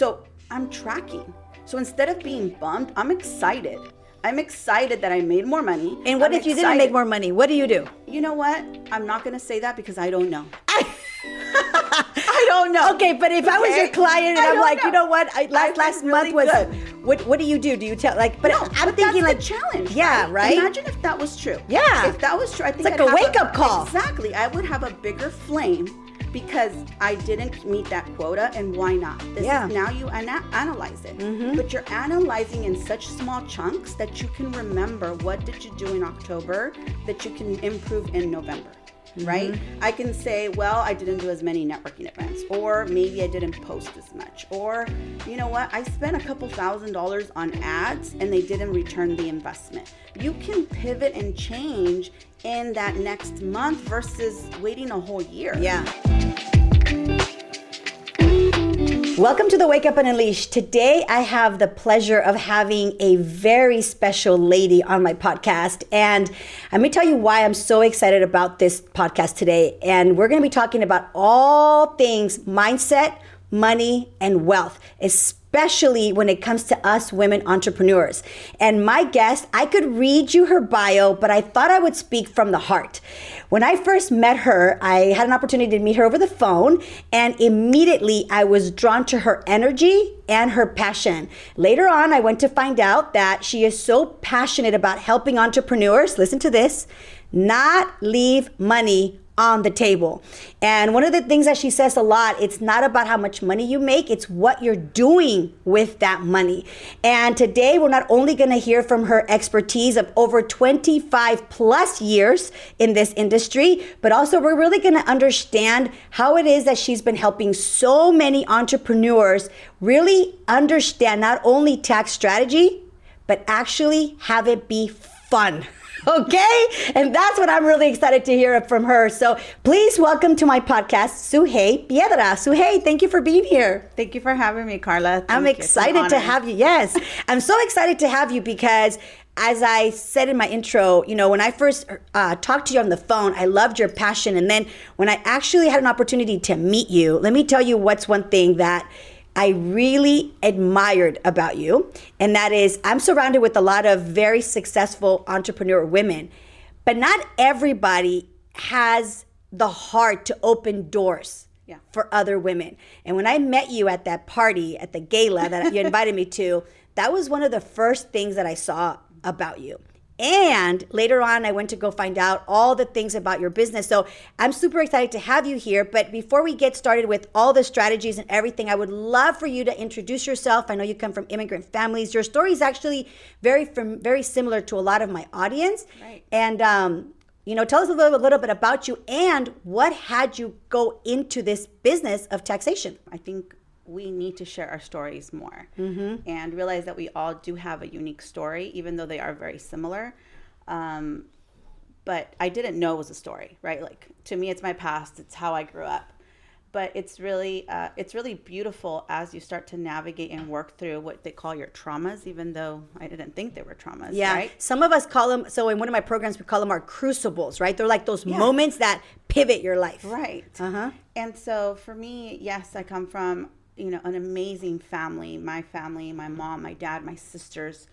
So I'm tracking. So instead of being bummed, I'm excited. I'm excited that I made more money. And what if you didn't make more money? What do you do? You know what? I'm not going to say that because I don't know. I don't know. Okay, but if I was your client and I'm like, know. You know what? Last month was good. What do you do? Do you tell like? But No, I'm thinking that's like the challenge. Yeah, right. Imagine if that was true. Yeah. If that was true, I think it's like a wake up call. Exactly. I would have a bigger flame because I didn't meet that quota, and why not? This is now you analyze it. Mm-hmm. But you're analyzing in such small chunks that you can remember what did you do in October that you can improve in November. Right? I can say, well, I didn't do as many networking events, or maybe I didn't post as much, or you know what, I spent a couple $1,000s on ads and they didn't return the investment. You can pivot and change in that next month versus waiting a whole year. Yeah. Welcome to the Wake Up and Unleash. Today, I have the pleasure of having a very special lady on my podcast. And let me tell you why I'm so excited about this podcast today. And we're going to be talking about all things mindset, money, and wealth, especially when it comes to us women entrepreneurs. And my guest, I could read you her bio, but I thought I would speak from the heart. When I first met her, I had an opportunity to meet her over the phone, and immediately I was drawn to her energy and her passion. Later on, I went to find out that she is so passionate about helping entrepreneurs, listen to this, not leave money on the table. And one of the things that she says a lot, it's not about how much money you make, it's what you're doing with that money. And today we're not only going to hear from her expertise of over 25 plus years in this industry, but also we're really going to understand how it is that she's been helping so many entrepreneurs really understand not only tax strategy, but actually have it be fun. Okay? And that's what I'm really excited to hear from her. So please welcome to my podcast, Sugey Piedra. Sugey, thank you for being here. Thank you for having me, Karla. I'm excited to have you. Yes. I'm so excited to have you because as I said in my intro, you know, when I first talked to you on the phone, I loved your passion. And then when I actually had an opportunity to meet you, let me tell you what's one thing that I really admired about you, and that is I'm surrounded with a lot of very successful entrepreneur women, but not everybody has the heart to open doors for other women. And when I met you at that party, at the gala that you invited me to, that was one of the first things that I saw about you. And later on, I went to go find out all the things about your business. So I'm super excited to have you here. But before we get started with all the strategies and everything, I would love for you to introduce yourself. I know you come from immigrant families. Your story is actually very similar to a lot of my audience. Right. And, tell us a little bit about you and what had you go into this business of taxation. I think we need to share our stories more and realize that we all do have a unique story, even though they are very similar. But I didn't know it was a story, right? Like, to me, it's my past. It's how I grew up. But it's really beautiful as you start to navigate and work through what they call your traumas, even though I didn't think they were traumas. Yeah. Right? Some of us call them, so in one of my programs, we call them our crucibles, right? They're like those moments that pivot your life. Right. And so for me, yes, I come from an amazing family, my mom, my dad, my sisters.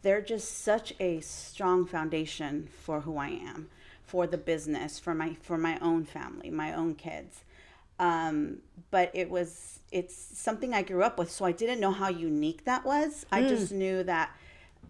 They're just such a strong foundation for who I am, for the business, for my own family, my own kids. But it's something I grew up with. So I didn't know how unique that was. I just knew that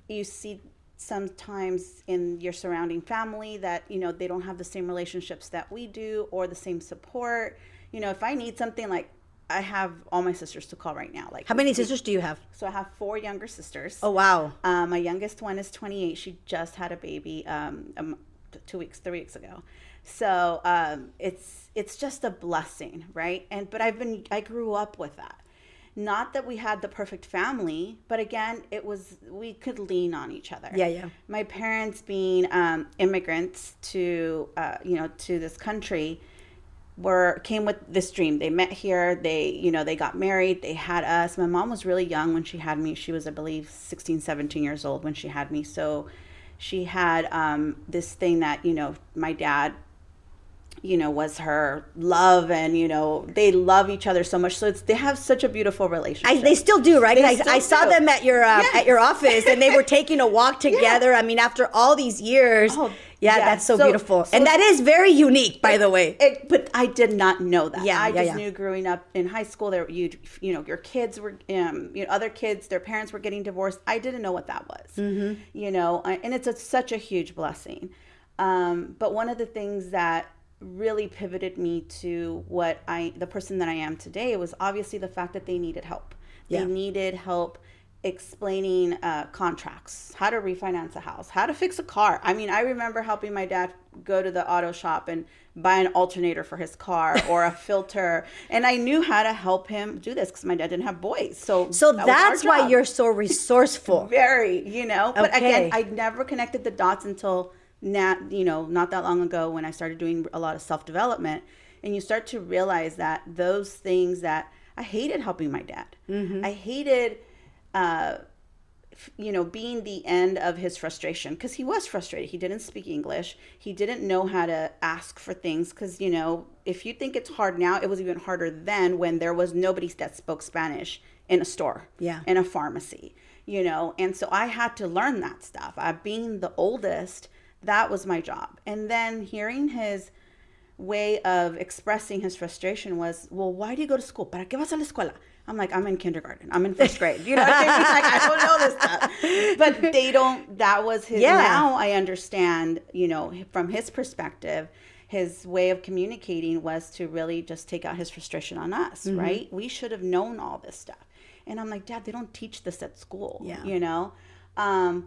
you see sometimes in your surrounding family that, they don't have the same relationships that we do or the same support. If I need something, like, I have all my sisters to call right now. Like, how many sisters do you have? So I have 4 younger sisters. Oh, wow. My youngest one is 28. She just had a baby 3 weeks ago. So it's just a blessing, right? But I grew up with that. Not that we had the perfect family, but again, we could lean on each other. Yeah. My parents being immigrants to this country, came with this dream. They met here. They got married. They had us. My mom was really young when she had me. She was, I believe, 16, 17 years old when she had me. So she had this thing that, my dad was her love, and they love each other so much. So they have such a beautiful relationship. They still do, right? I saw do. them at your office, and they were taking a walk together. Yeah. I mean, after all these years. Oh, yeah, that's so beautiful. And that is very unique, by the way. But I did not know that. Yeah, I just knew growing up in high school that your kids were, other kids, their parents were getting divorced. I didn't know what that was, and it's such a huge blessing. But one of the things that really pivoted me to the person that I am today was obviously the fact that they needed help. They needed help explaining contracts, how to refinance a house, how to fix a car. I mean, I remember helping my dad go to the auto shop and buy an alternator for his car or a filter. And I knew how to help him do this because my dad didn't have boys. So that's why you're so resourceful. Very, But again, I never connected the dots until not that long ago when I started doing a lot of self-development. And you start to realize that those things that I hated helping my dad. Mm-hmm. I hated being the end of his frustration, because he was frustrated. He didn't speak English. He didn't know how to ask for things, because, if you think it's hard now, it was even harder then when there was nobody that spoke Spanish in a store, in a pharmacy, and so I had to learn that stuff. Being the oldest, that was my job. And then hearing his way of expressing his frustration was, well, why do you go to school? ¿Para qué vas a la escuela? I'm like, I'm in kindergarten. I'm in first grade. You know what I mean? Like, I don't know this stuff. But they don't, that was his, now I understand, from his perspective, his way of communicating was to really just take out his frustration on us, right? We should have known all this stuff. And I'm like, Dad, they don't teach this at school, But I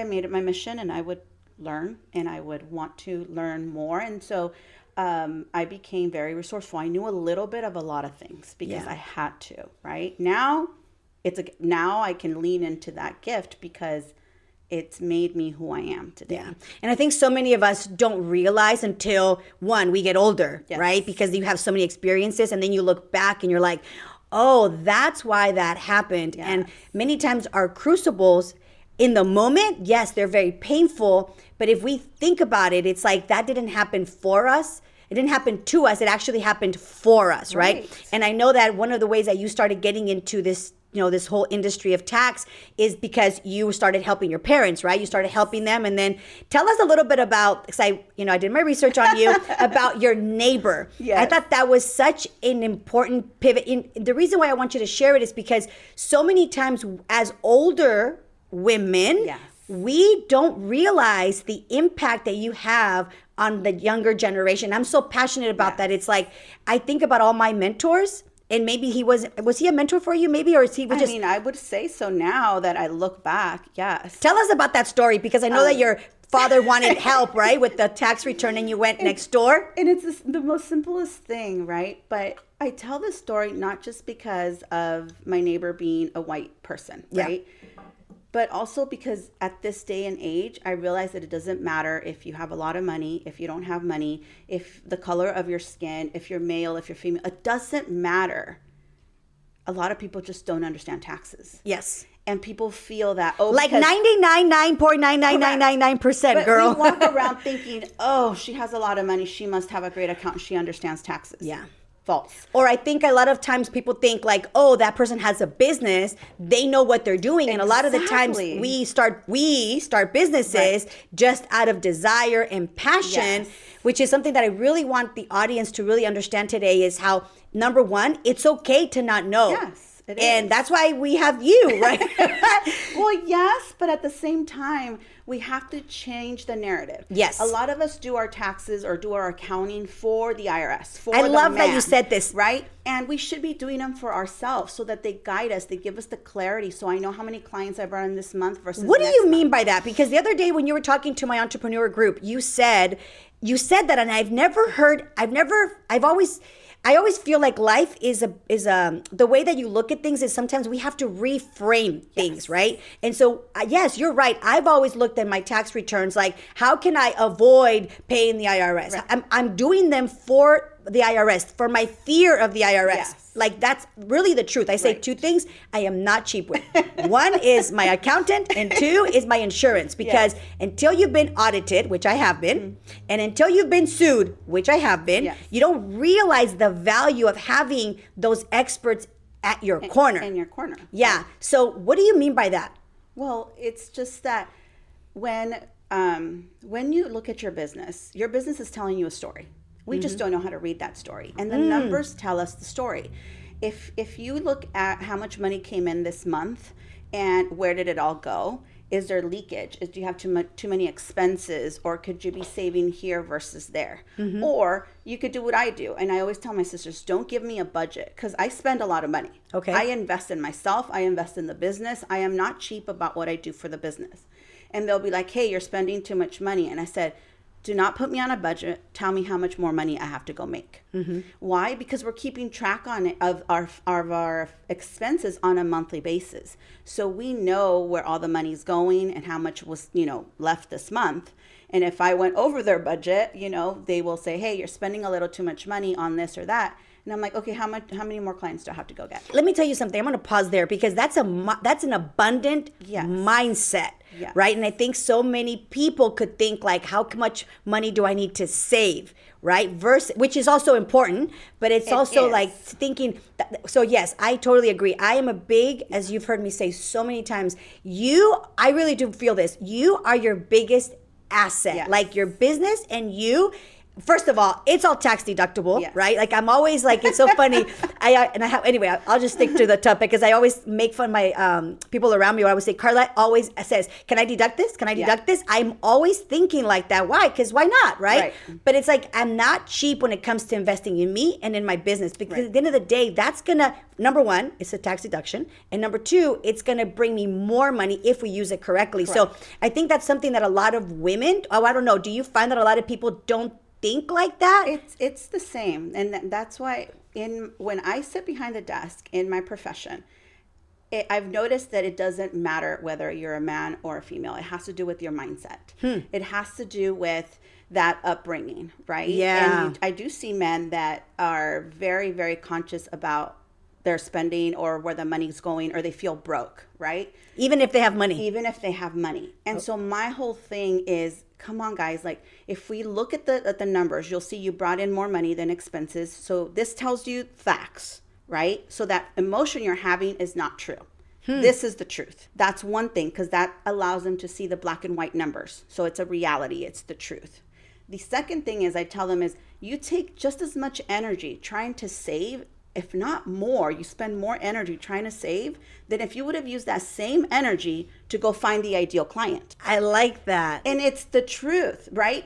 made it my mission, and I would learn, and I would want to learn more. And so I became very resourceful. I knew a little bit of a lot of things because I had to, right? Now I can lean into that gift because it's made me who I am today. Yeah. And I think so many of us don't realize until we get older, right? Because you have so many experiences, and then you look back and you're like, oh, that's why that happened. Yes. And many times our crucibles in the moment, yes, they're very painful. But if we think about it, it's like that didn't happen for us. It didn't happen to us. It actually happened for us, right? And I know that one of the ways that you started getting into this, this whole industry of tax is because you started helping your parents, right? You started helping them. And then tell us a little bit about, because I did my research on you, about your neighbor. Yes. I thought that was such an important pivot. The reason why I want you to share it is because so many times as older women, we don't realize the impact that you have on the younger generation. I'm so passionate about that. It's like, I think about all my mentors, and maybe was he a mentor for you maybe, or is he just... I mean, I would say so now that I look back, yes. Tell us about that story, because I know that your father wanted help, right, with the tax return, and you went next door. And it's the most simplest thing, right? But I tell this story not just because of my neighbor being a white person, right? But also because at this day and age, I realize that it doesn't matter if you have a lot of money, if you don't have money, if the color of your skin, if you're male, if you're female, it doesn't matter. A lot of people just don't understand taxes. Yes. And people feel that, like 99.99999%, girl. We walk around thinking, oh, she has a lot of money. She must have a great accountant. She understands taxes. Yeah. False. Or I think a lot of times people think like, oh, that person has a business. They know what they're doing. And a lot of the times we start businesses just out of desire and passion, which is something that I really want the audience to really understand today is how, number one, it's okay to not know. Yes. And that's why we have you, right? Well, yes, but at the same time, we have to change the narrative. Yes. A lot of us do our taxes or do our accounting for the IRS, for I the love man, that you said this. Right? And we should be doing them for ourselves so that they guide us. They give us the clarity. So I know how many clients I brought in this month versus What do you month. mean by that? Because the other day when you were talking to my entrepreneur group, you said that, and I always feel like life is the way that you look at things is sometimes we have to reframe things, right? And so, yes, you're right. I've always looked at my tax returns like, how can I avoid paying the IRS? Right. I'm doing them for the IRS, for my fear of the IRS. Yes. Like, that's really the truth. I say Right. two things I am not cheap with. One is my accountant, and two is my insurance. Because until you've been audited, which I have been, and until you've been sued, which I have been, Yes. you don't realize the value of having those experts at your corner. In your corner. Yeah. So what do you mean by that? Well, it's just that when you look at your business is telling you a story. We just don't know how to read that story, and the numbers tell us the story. If you look at how much money came in this month and where did it all go, is there leakage? Do you have too many expenses, or could you be saving here versus there? Or you could do what I do, and I always tell my sisters, don't give me a budget, because I spend a lot of money. Okay. I invest in myself. I invest in the business. I am not cheap about what I do for the business. And they'll be like, hey, you're spending too much money. And I said, do not put me on a budget. Tell me how much more money I have to go make. Why? Because we're keeping track of our expenses on a monthly basis. So we know where all the money's going and how much was, left this month. And if I went over their budget, they will say, hey, you're spending a little too much money on this or that. And I'm like, okay, how many more clients do I have to go get? Let me tell you something. I'm going to pause there, because that's an abundant mindset, Yes. right? And I think so many people could think like, how much money do I need to save, right? Which is also important, but it's also is. like thinking. So yes, I totally agree. I am a big, as you've heard me say so many times, I really do feel this. You are your biggest asset, Yes. like your business and you. First of all, it's all tax deductible, Yes. right? Like, I'm always like, it's so funny. Anyway, I'll just stick to the topic, because I always make fun of my people around me. I always say, Karla always says, can I deduct this? Can I deduct this? I'm always thinking like that. Why? Because why not, right? But it's like, I'm not cheap when it comes to investing in me and in my business, because at the end of the day, that's going to, number one, it's a tax deduction. And number two, it's going to bring me more money if we use it correctly. So I think that's something that a lot of women, I don't know, do you find that a lot of people don't think like that? It's the same, and that's why when I sit behind the desk in my profession, I've noticed that it doesn't matter whether you're a man or a female. It has to do with your mindset. It has to do with that upbringing, right? Yeah. And I do see men that are very, very conscious about their spending or where the money's going, or they feel broke, right? Even if they have money. Even if they have money. And so my whole thing is, come on, guys, like, if we look at the numbers, you'll see you brought in more money than expenses. So this tells you facts, right? So that emotion you're having is not true. This is the truth. That's one thing, because that allows them to see the black and white numbers. So it's a reality. It's the truth. The second thing is, I tell them, is you take just as much energy trying to save, if not more, you spend more energy trying to save than if you would have used that same energy to go find the ideal client. I like that. And it's the truth, right?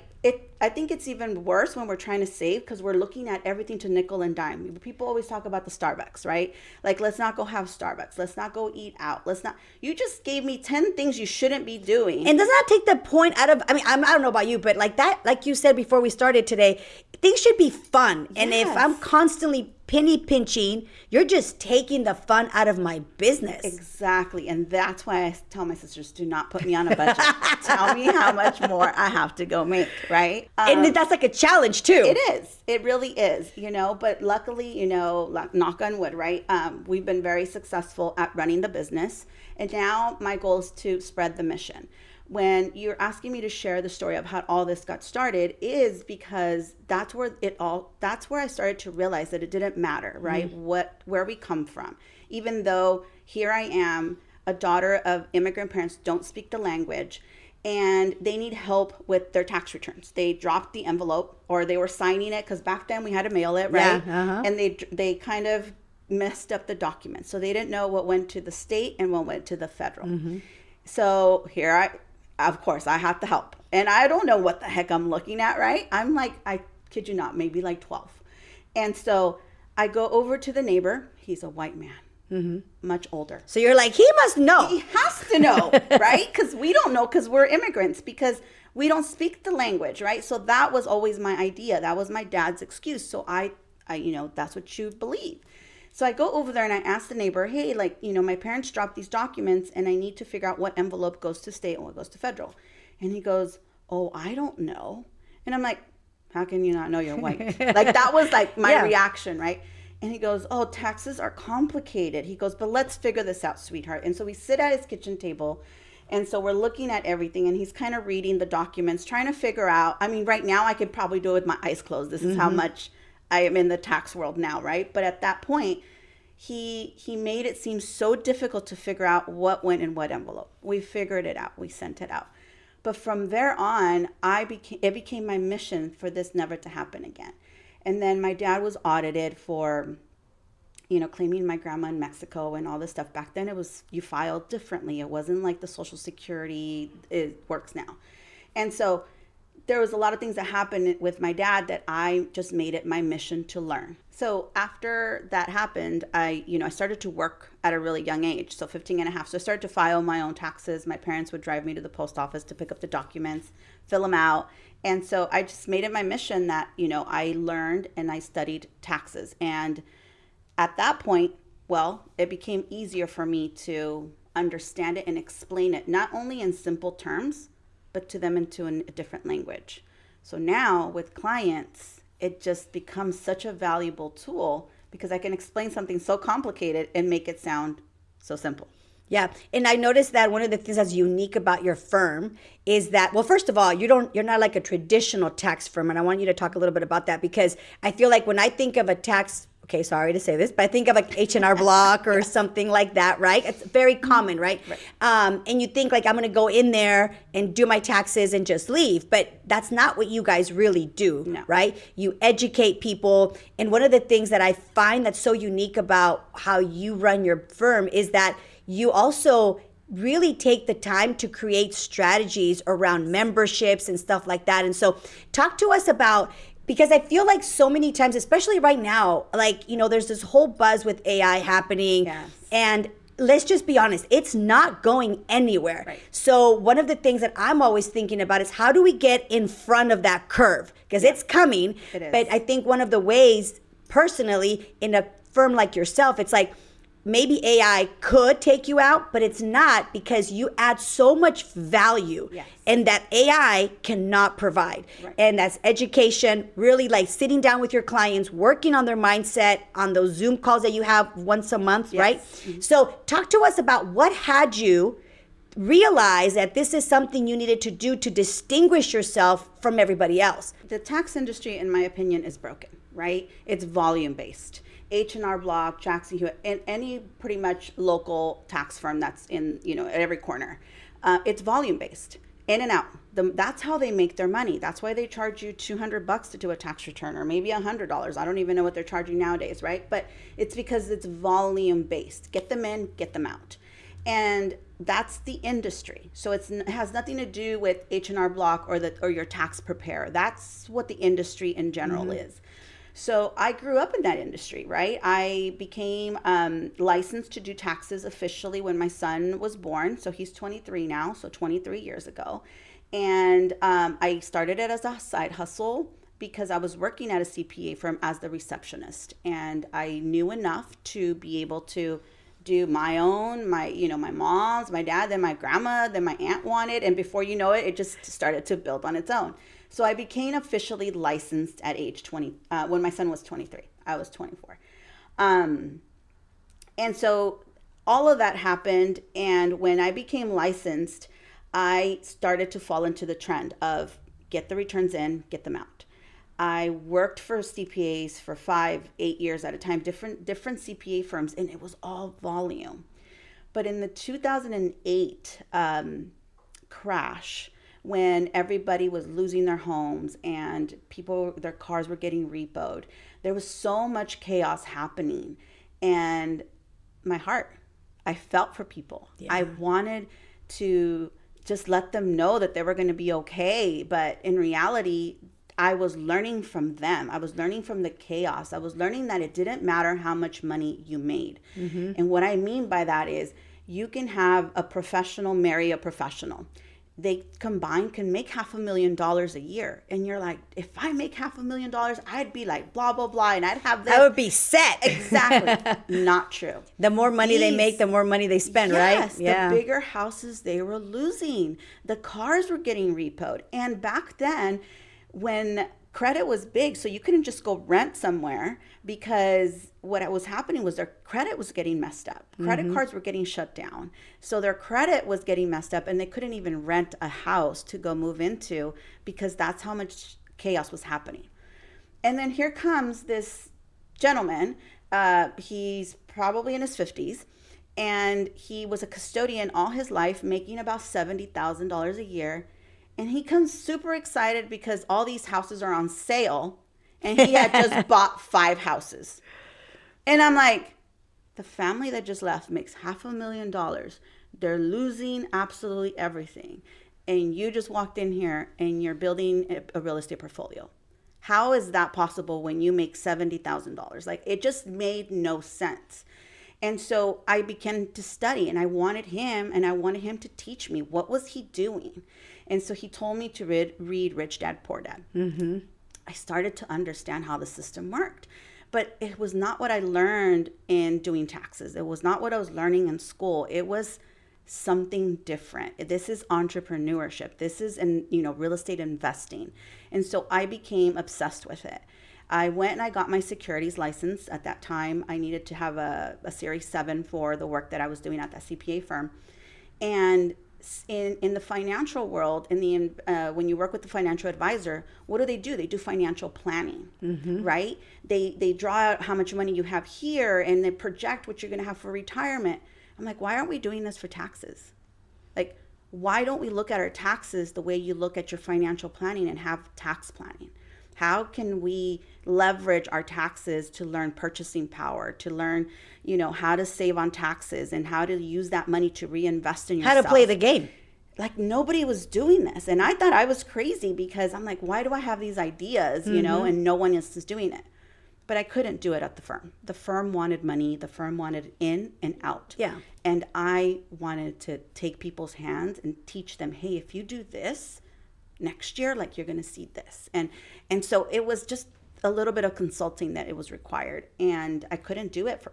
I think it's even worse when we're trying to save, because we're looking at everything to nickel and dime. People always talk about the Starbucks, right? Like, let's not go have Starbucks. Let's not go eat out. You just gave me 10 things you shouldn't be doing. And does that take the point out of, I don't know about you, but like that, like you said before we started today, things should be fun. And if I'm constantly penny pinching, you're just taking the fun out of my business. Exactly. And that's why I tell my sisters, do not put me on a budget. Tell me how much more I have to go make, right? And that's like a challenge too. It is. It really is, but luckily, knock on wood, right? We've been very successful at running the business. And now my goal is to spread the mission. When you're asking me to share the story of how all this got started, is because that's where I started to realize that it didn't matter, right? Where we come from. Even though here I am, a daughter of immigrant parents, don't speak the language, and they need help with their tax returns. They dropped the envelope, or they were signing it, because back then we had to mail it, right? Yeah, And they kind of messed up the documents. So they didn't know what went to the state and what went to the federal. So here of course, I have to help. And I don't know what the heck I'm looking at, right? I'm like, I kid you not, maybe like 12. And so I go over to the neighbor. He's a white man, much older. So you're like, he must know. He has to know, right? Because we don't know, because we're immigrants, because we don't speak the language, right? So that was always my idea. That was my dad's excuse. So I that's what you believe. So I go over there and I ask the neighbor, hey, my parents dropped these documents and I need to figure out what envelope goes to state and what goes to federal. And he goes, oh, I don't know. And I'm like, How can you not know you're white? Like, that was like my reaction, right? And he goes, oh, taxes are complicated. He goes, but let's figure this out, sweetheart. And so we sit at his kitchen table. And so we're looking at everything, and he's kind of reading the documents, trying to figure out. I mean, right now I could probably do it with my eyes closed. This is how much I am in the tax world now, right? But at that point, he made it seem so difficult to figure out what went in what envelope. We figured it out. We sent it out. But from there on, it became my mission for this never to happen again. And then my dad was audited for, claiming my grandma in Mexico and all this stuff. Back then, it was, you filed differently. It wasn't like the Social Security it works now. And so there was a lot of things that happened with my dad that I just made it my mission to learn. So after that happened, I started to work at a really young age, so 15 and a half. So I started to file my own taxes. My parents would drive me to the post office to pick up the documents, fill them out. And so I just made it my mission that, I learned and I studied taxes. And at that point, well, it became easier for me to understand it and explain it, not only in simple terms, but to them into a different language. So now with clients, it just becomes such a valuable tool because I can explain something so complicated and make it sound so simple. Yeah, and I noticed that one of the things that's unique about your firm is that, well, first of all, you're not like a traditional tax firm, and I want you to talk a little bit about that because I feel like when I think of a tax, okay, sorry to say this, but I think of like H&R Block or something like that, right? It's very common, right? And you think like I'm going to go in there and do my taxes and just leave, but that's not what you guys really do, right? You educate people, and one of the things that I find that's so unique about how you run your firm is that you also really take the time to create strategies around memberships and stuff like that. And so talk to us about, because I feel like so many times, especially right now, like, there's this whole buzz with AI happening. Yes. And let's just be honest, it's not going anywhere. Right. So one of the things that I'm always thinking about is how do we get in front of that curve? Because it's coming. It is. But I think one of the ways, personally, in a firm like yourself, it's like, maybe AI could take you out, but it's not because you add so much value and that AI cannot provide. Right. And that's education, really like sitting down with your clients, working on their mindset on those Zoom calls that you have once a month, right? Mm-hmm. So talk to us about what had you realize that this is something you needed to do to distinguish yourself from everybody else. The tax industry, in my opinion, is broken, right? It's volume based. H&R Block, Jackson Hewitt, and any pretty much local tax firm that's in, at every corner. It's volume based, in and out. That's how they make their money. That's why they charge you $200 to do a tax return, or maybe $100. I don't even know what they're charging nowadays, right? But it's because it's volume based. Get them in, get them out. And that's the industry. So it has nothing to do with H&R Block or your tax preparer. That's what the industry in general is. So I grew up in that industry, right? I became licensed to do taxes officially when my son was born. So he's 23 now, so 23 years ago. And I started it as a side hustle because I was working at a CPA firm as the receptionist. And I knew enough to be able to do my mom's, my dad, then my grandma, then my aunt wanted. And before you know it, it just started to build on its own. So I became officially licensed at age 20, when my son was 23. I was 24. And so all of that happened. And when I became licensed, I started to fall into the trend of get the returns in, get them out. I worked for CPAs for 5-8 years at a time, different CPA firms, and it was all volume. But in the 2008 crash, when everybody was losing their homes and their cars were getting repoed, there was so much chaos happening. And my heart, I felt for people. Yeah. I wanted to just let them know that they were going to be okay. But in reality, I was learning from them. I was learning from the chaos. I was learning that it didn't matter how much money you made. Mm-hmm. And what I mean by that is you can have a professional marry a professional. They combined can make $500,000 a year. And you're like, if I make $500,000, I'd be like, blah, blah, blah. And I'd have this. I would be set. Exactly. Not true. The more money they make, the more money they spend, right? Yes. The bigger houses they were losing. The cars were getting repoed. And back then, when credit was big, so you couldn't just go rent somewhere, because what was happening was their credit was getting messed up. Credit cards were getting shut down. So their credit was getting messed up, and they couldn't even rent a house to go move into, because that's how much chaos was happening. And then here comes this gentleman. He's probably in his 50s, and he was a custodian all his life, making about $70,000 a year. And he comes super excited because all these houses are on sale, and he had just bought 5 houses. And I'm like, the family that just left makes $500,000. They're losing absolutely everything. And you just walked in here and you're building a real estate portfolio. How is that possible when you make $70,000? Like, it just made no sense. And so I began to study, and I wanted him to teach me, what was he doing? And so he told me to read Rich Dad, Poor Dad. Mm-hmm. I started to understand how the system worked. But it was not what I learned in doing taxes. It was not what I was learning in school. It was something different. This is entrepreneurship. This is real estate investing. And so I became obsessed with it. I went and I got my securities license. At that time, I needed to have a Series 7 for the work that I was doing at that CPA firm. And in the financial world, when you work with the financial advisor, what do? They do financial planning, right? They draw out how much money you have here, and they project what you're going to have for retirement. I'm like, why aren't we doing this for taxes? Like, why don't we look at our taxes the way you look at your financial planning and have tax planning? How can we leverage our taxes to learn purchasing power, to learn, how to save on taxes and how to use that money to reinvest in yourself? How to play the game. Like, nobody was doing this. And I thought I was crazy, because I'm like, why do I have these ideas, and no one else is doing it? But I couldn't do it at the firm. The firm wanted money. The firm wanted in and out. Yeah. And I wanted to take people's hands and teach them, hey, if you do this next year, like, you're going to see this. And so it was just a little bit of consulting that it was required. And I couldn't do it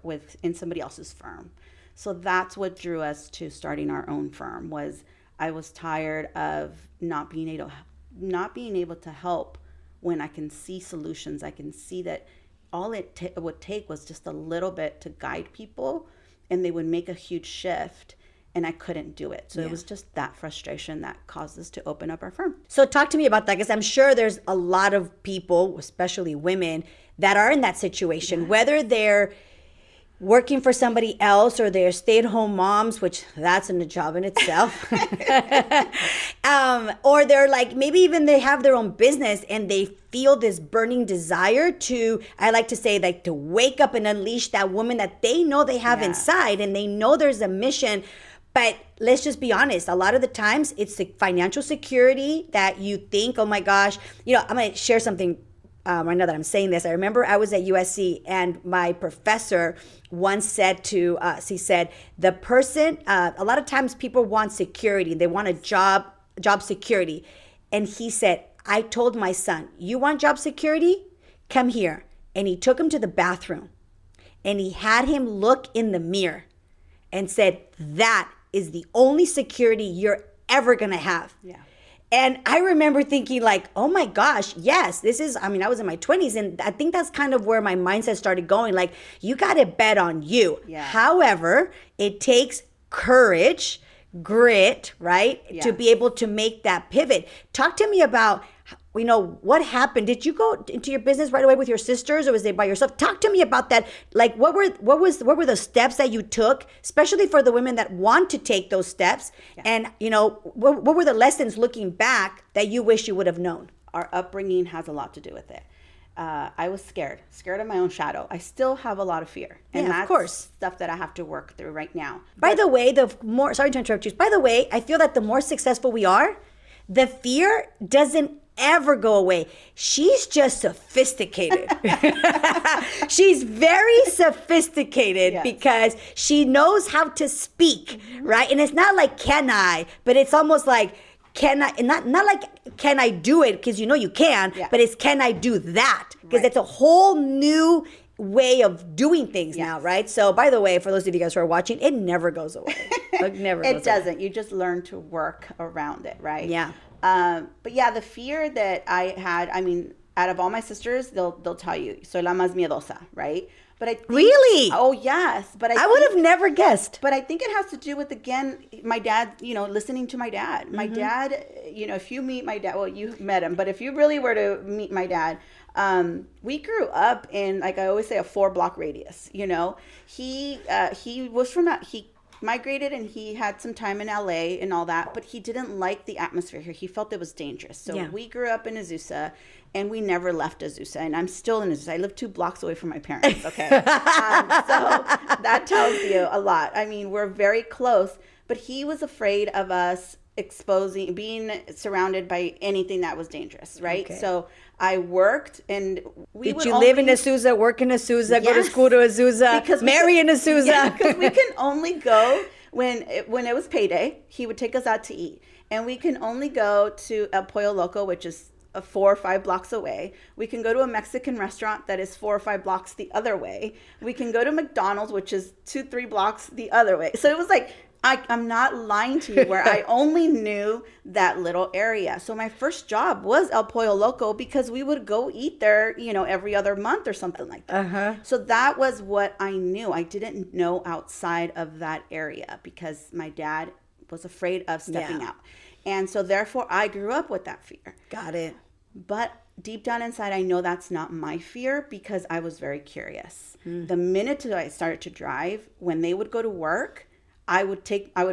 in somebody else's firm. So that's what drew us to starting our own firm. Was I was tired of not being able to help when I can see solutions. I can see that all it would take was just a little bit to guide people, and they would make a huge shift, and I couldn't do it. So It was just that frustration that caused us to open up our firm. So talk to me about that, because I'm sure there's a lot of people, especially women, that are in that situation, whether they're working for somebody else or they're stay-at-home moms, which that's a job in itself. Or they're like, maybe even they have their own business and they feel this burning desire to, I like to say, like, to wake up and unleash that woman that they know they have inside, and they know there's a mission. But let's just be honest. A lot of the times it's the financial security that you think, oh my gosh, I'm going to share something. I know that I'm saying this. I remember I was at USC, and my professor once said to us, he said, the person, a lot of times people want security. They want a job security. And he said, I told my son, you want job security? Come here. And he took him to the bathroom, and he had him look in the mirror and said, that is the only security you're ever going to have. Yeah. And I remember thinking, like, oh my gosh, yes, I was in my 20s, and I think that's kind of where my mindset started going. Like, you got to bet on you. Yeah. However, it takes courage, grit, right? Yeah. To be able to make that pivot. Talk to me about, what happened? Did you go into your business right away with your sisters, or was it by yourself? Talk to me about that. Like, what were the steps that you took, especially for the women that want to take those steps? Yeah. And, what were the lessons looking back that you wish you would have known? Our upbringing has a lot to do with it. I was scared of my own shadow. I still have a lot of fear. And that's, of course, stuff that I have to work through right now. By the way, sorry to interrupt you. By the way, I feel that the more successful we are, the fear doesn't ever go away. She's just sophisticated. She's very sophisticated, because she knows how to speak, right? And it's not like, can I, but it's almost like, can I, and not like, can I do it? Because you can, but it's, can I do that? Because it's a whole new way of doing things now, right? So, by the way, for those of you guys who are watching, it never goes away. It doesn't. You just learn to work around it, right? Yeah. But yeah, the fear that I had, out of all my sisters, they'll tell you, soy la más miedosa, right? But I think, Really? Oh, yes. But I would have never guessed. But I think it has to do with, again, my dad, listening to my dad. My dad, if you meet my dad, well, you met him, but if you really were to meet my dad, we grew up in, like I always say, a 4-block radius. He was he migrated and he had some time in LA and all that, but he didn't like the atmosphere here. He felt it was dangerous. So we grew up in Azusa and we never left Azusa. And I'm still in Azusa. I live 2 blocks away from my parents. Okay. So that tells you a lot. I mean, we're very close, but he was afraid of us being surrounded by anything that was dangerous, right? Okay. So I worked, and Did you live in Azusa, work in Azusa, go to school to Azusa, marry in Azusa? Yeah, because we can only go when it was payday. He would take us out to eat, and we can only go to El Pollo Loco, which is 4 or 5 blocks away. We can go to a Mexican restaurant that is 4 or 5 blocks the other way. We can go to McDonald's, which is 2-3 blocks the other way. So it was like, I'm not lying to you, where I only knew that little area. So my first job was El Pollo Loco because we would go eat there, every other month or something like that. Uh-huh. So that was what I knew. I didn't know outside of that area because my dad was afraid of stepping out. And so therefore I grew up with that fear. Got it. But deep down inside, I know that's not my fear because I was very curious. The minute I started to drive, when they would go to work, I would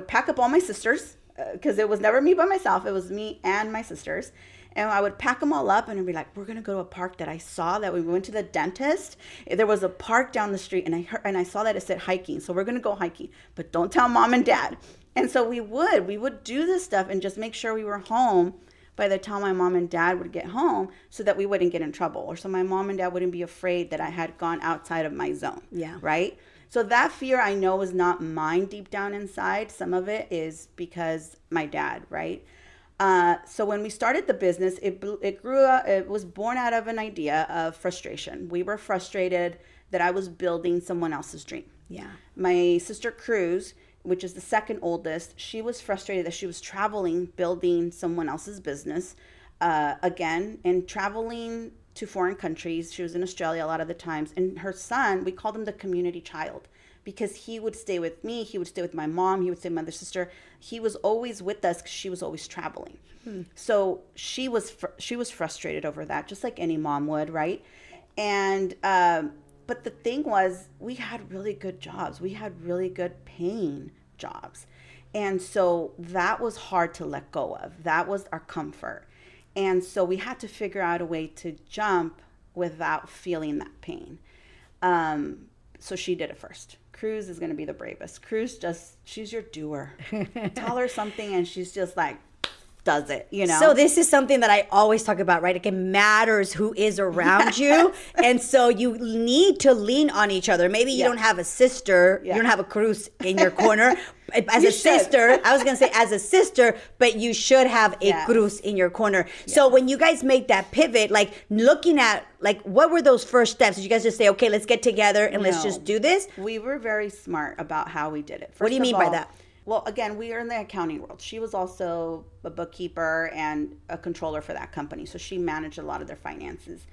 pack up all my sisters because it was never me by myself. It was me and my sisters. And I would pack them all up and I'd be like, we're going to go to a park that I saw that we went to the dentist. There was a park down the street and I saw that it said hiking. So we're going to go hiking, but don't tell mom and dad. And so we would do this stuff and just make sure we were home by the time my mom and dad would get home so that we wouldn't get in trouble or so my mom and dad wouldn't be afraid that I had gone outside of my zone. Yeah. Right? So that fear I know is not mine deep down inside. Some of it is because my dad, right? So when we started the business, it grew up, it was born out of an idea of frustration. We were frustrated that I was building someone else's dream. Yeah. My sister Cruz, which is the second oldest, she was frustrated that she was traveling, building someone else's business again, and traveling to foreign countries. She was in Australia a lot of the times. And her son, we called him the community child because he would stay with me. He would stay with my mom. He would stay with my other sister. He was always with us because she was always traveling. So she was frustrated over that, just like any mom would, right? And but the thing was, we had really good jobs. We had really good paying jobs. And so that was hard to let go of. That was our comfort. And so we had to figure out a way to jump without feeling that pain. So she did it first. Cruz is going to be the bravest. Cruz she's your doer. Tell her something and she's just like, does it, So this is something that I always talk about, right? Like, it matters who is around you. And so you need to lean on each other. Maybe you don't have a sister, you don't have a Cruz in your corner. As a sister, I was going to say as a sister, but you should have a Cruz in your corner. So when you guys make that pivot, like looking at, like, what were those first steps? Did you guys just say, okay, let's get together and let's just do this? We were very smart about how we did it. What do you mean by that? Well, again, we are in the accounting world. She was also a bookkeeper and a controller for that company. So she managed a lot of their finances.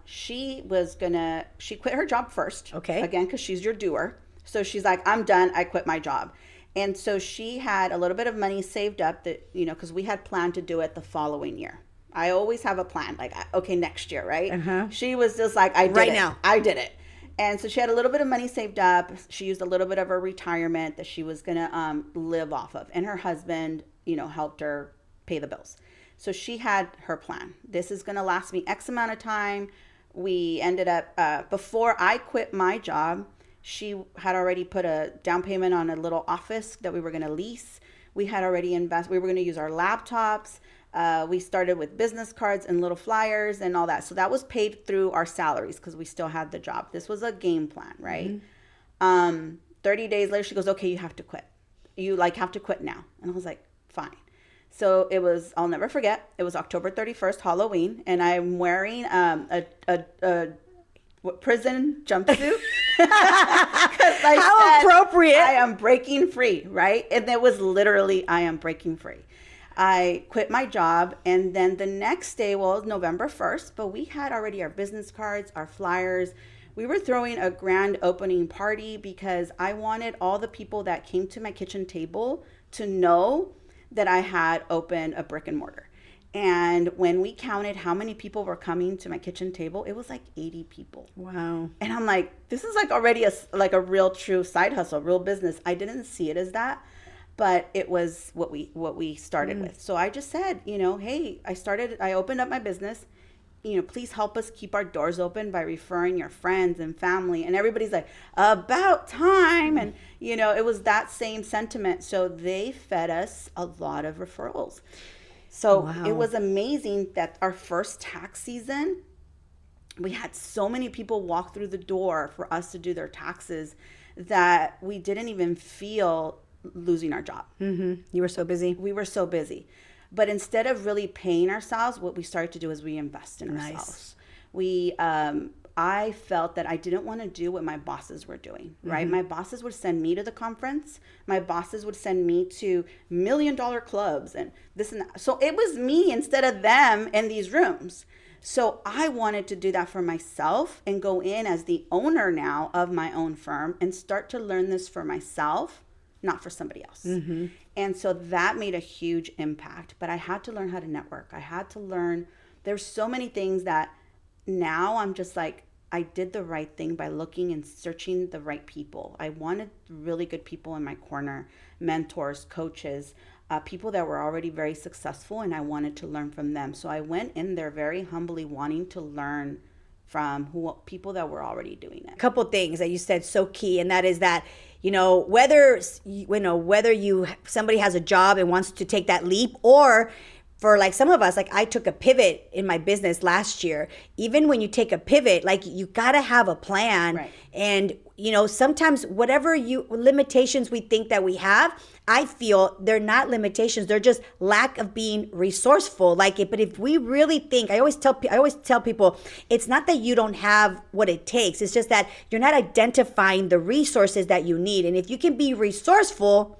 She quit her job first. Okay. Again, because she's your doer. So she's like, I'm done. I quit my job. And so she had a little bit of money saved up that, because we had planned to do it the following year. I always have a plan. Like, okay, next year, right? Uh-huh. She was just like, I did it. And so she had a little bit of money saved up. She used a little bit of her retirement that she was going to live off of. And her husband, helped her pay the bills. So she had her plan. This is going to last me X amount of time. We ended up, before I quit my job, she had already put a down payment on a little office that we were going to lease. We had already we were going to use our laptops. We started with business cards and little flyers and all that. So that was paid through our salaries because we still had the job. This was a game plan, right? 30 days later, she goes, okay, you have to quit. You have to quit now. And I was like, fine. So it was, I'll never forget, it was October 31st, Halloween. And I'm wearing a prison jumpsuit. How appropriate. I am breaking free, right? And it was literally, I am breaking free. I quit my job, and then the next day, well, it was November 1st, but we had already our business cards, our flyers. We were throwing a grand opening party because I wanted all the people that came to my kitchen table to know that I had opened a brick and mortar. And when we counted how many people were coming to my kitchen table, it was like 80 people. Wow. And I'm like, this is like already a real true side hustle, real business. I didn't see it as that, but it was what we started with. So I just said, hey, I opened up my business. Please help us keep our doors open by referring your friends and family. And everybody's like, about time. And, it was that same sentiment. So they fed us a lot of referrals. So It was amazing that our first tax season, we had so many people walk through the door for us to do their taxes that we didn't even feel losing our job. Mm-hmm. You were so busy. We were so busy. But instead of really paying ourselves, what we started to do is we invest in ourselves. I felt that I didn't want to do what my bosses were doing, right? Mm-hmm. My bosses would send me to the conference. My bosses would send me to $1 million clubs and this and that. So it was me instead of them in these rooms. So I wanted to do that for myself and go in as the owner now of my own firm and start to learn this for myself, not for somebody else. Mm-hmm. And so that made a huge impact. But I had to learn how to network. I had to learn, there's so many things that now I'm just like, I did the right thing by looking and searching the right people. I wanted really good people in my corner, mentors, coaches, people that were already very successful, and I wanted to learn from them. So I went in there very humbly wanting to learn from people that were already doing it. A couple things that you said so key, and that is that whether somebody has a job and wants to take that leap, or for like some of us, like I took a pivot in my business last year. Even when you take a pivot, like you gotta have a plan. Right. And sometimes whatever limitations we think that we have, I feel they're not limitations. They're just lack of being resourceful. But if we really think, I always tell people, it's not that you don't have what it takes. It's just that you're not identifying the resources that you need. And if you can be resourceful,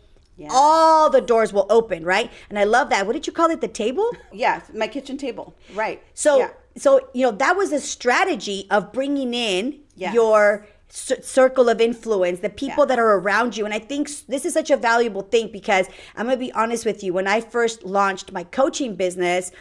all the doors will open, right? And I love that. What did you call it? The table? Yeah, my kitchen table. Right. So that was a strategy of bringing in your circle of influence, the people that are around you. And I think this is such a valuable thing because I'm going to be honest with you. When I first launched my coaching business,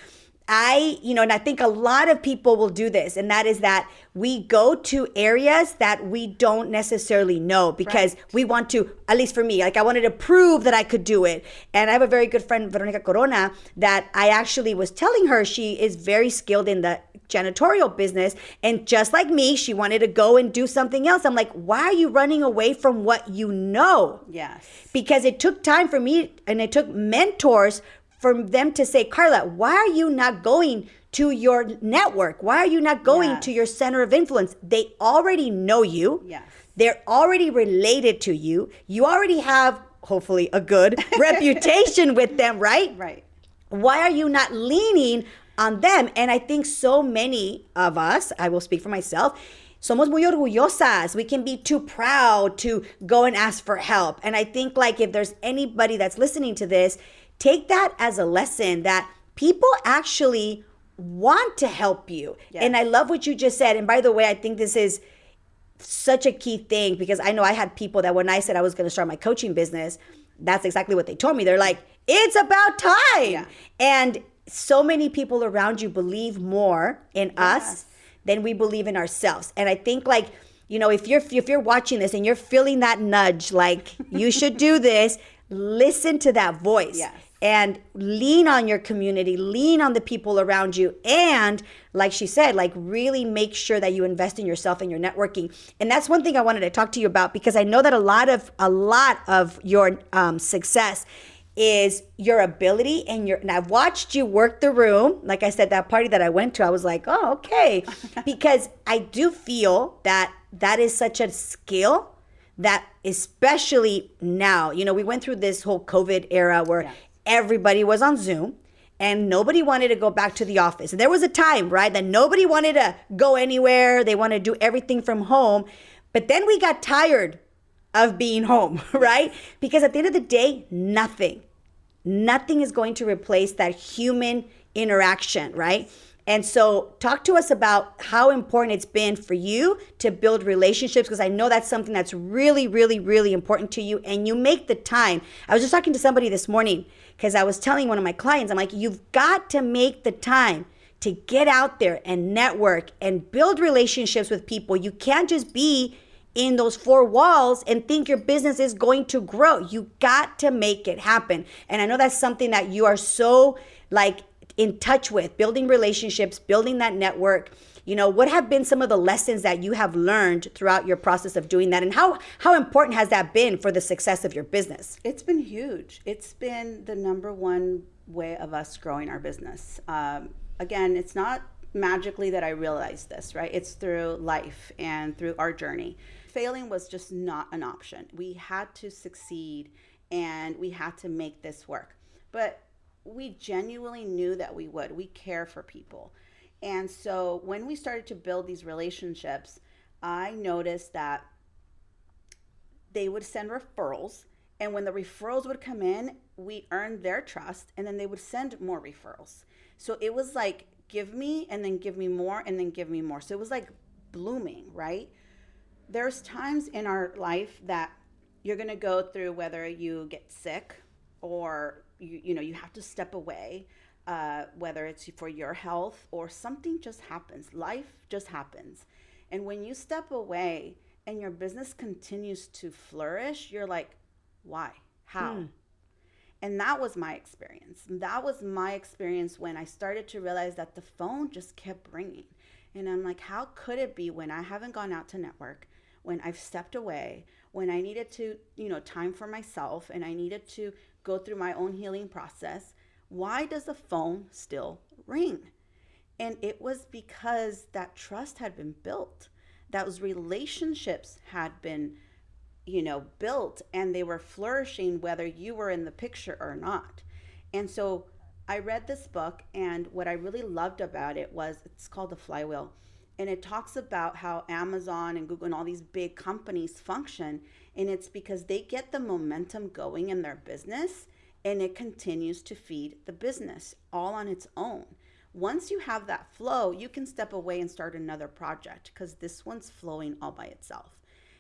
and I think a lot of people will do this, and that is that we go to areas that we don't necessarily know because we want to, at least for me, I wanted to prove that I could do it. And I have a very good friend, Veronica Corona, that I actually was telling her she is very skilled in the janitorial business. And just like me, she wanted to go and do something else. I'm like, why are you running away from what you know? Yes. Because it took time for me, and it took mentors for them to say, Karla, why are you not going to your network? Why are you not going to your center of influence? They already know you. Yes. They're already related to you. You already have, hopefully, a good reputation with them, right? Right. Why are you not leaning on them? And I think so many of us, I will speak for myself, somos muy orgullosas. We can be too proud to go and ask for help. And I think if there's anybody that's listening to this, take that as a lesson that people actually want to help you. Yes. And I love what you just said. And by the way, I think this is such a key thing because I know I had people that when I said I was going to start my coaching business, that's exactly what they told me. They're like, it's about time. Yeah. And so many people around you believe more in us than we believe in ourselves. And I think if you're watching this and you're feeling that nudge, you should do this, listen to that voice. Yes. And lean on your community, lean on the people around you. And like she said, really make sure that you invest in yourself and your networking. And that's one thing I wanted to talk to you about because I know that a lot of your success is your ability and I've watched you work the room. Like I said, that party that I went to, I was like, oh, okay. Because I do feel that is such a skill that especially now, we went through this whole COVID era where everybody was on Zoom and nobody wanted to go back to the office. And there was a time, right, that nobody wanted to go anywhere. They wanted to do everything from home. But then we got tired of being home, right? Because at the end of the day, nothing nothing is going to replace that human interaction, right? And so talk to us about how important it's been for you to build relationships, because I know that's something that's really, really, really important to you, and you make the time. I was just talking to somebody this morning because I was telling one of my clients, I'm like, you've got to make the time to get out there and network and build relationships with people. You can't just be in those four walls and think your business is going to grow. You got to make it happen. And I know that's something that you are so like in touch with, building relationships, building that network. You know, what have been some of the lessons that you have learned throughout your process of doing that? And how important has that been for the success of your business? It's been huge. It's been the number one way of us growing our business. Again, it's not magically that I realized this, right? It's through life and through our journey. Failing was just not an option. We had to succeed and we had to make this work. But we genuinely knew that we would. We care for people. And so when we started to build these relationships, I noticed that they would send referrals. And when the referrals would come in, we earned their trust, and then they would send more referrals. So it was like, give me, and then give me more, and then give me more. So it was like blooming, right? There's times in our life that you're going to go through, whether you get sick or you have to step away, whether it's for your health or something just happens. Life just happens. And when you step away and your business continues to flourish, you're like, why? How? And that was my experience. That was my experience when I started to realize that the phone just kept ringing. And I'm like, how could it be when I haven't gone out to network, when I've stepped away, when I needed to, time for myself, and I needed to go through my own healing process, why does the phone still ring? And it was because that trust had been built. Those relationships had been, built, and they were flourishing whether you were in the picture or not. And so I read this book, and what I really loved about it was, it's called The Flywheel. And it talks about how Amazon and Google and all these big companies function. And it's because they get the momentum going in their business, and it continues to feed the business all on its own. Once you have that flow, you can step away and start another project because this one's flowing all by itself.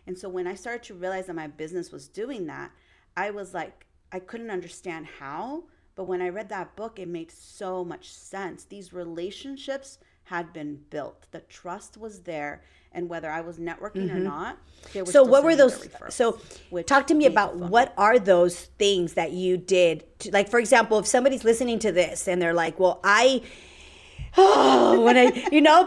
And so when I started to realize that my business was doing that, I was like, I couldn't understand how. But when I read that book, it made so much sense. These relationships had been built. The trust was there. And whether I was networking or not, they were So still what were sending those? the referrals, So which talk to me made about the phone. what are those things that you did? Like, for example, if somebody's listening to this and they're like, well,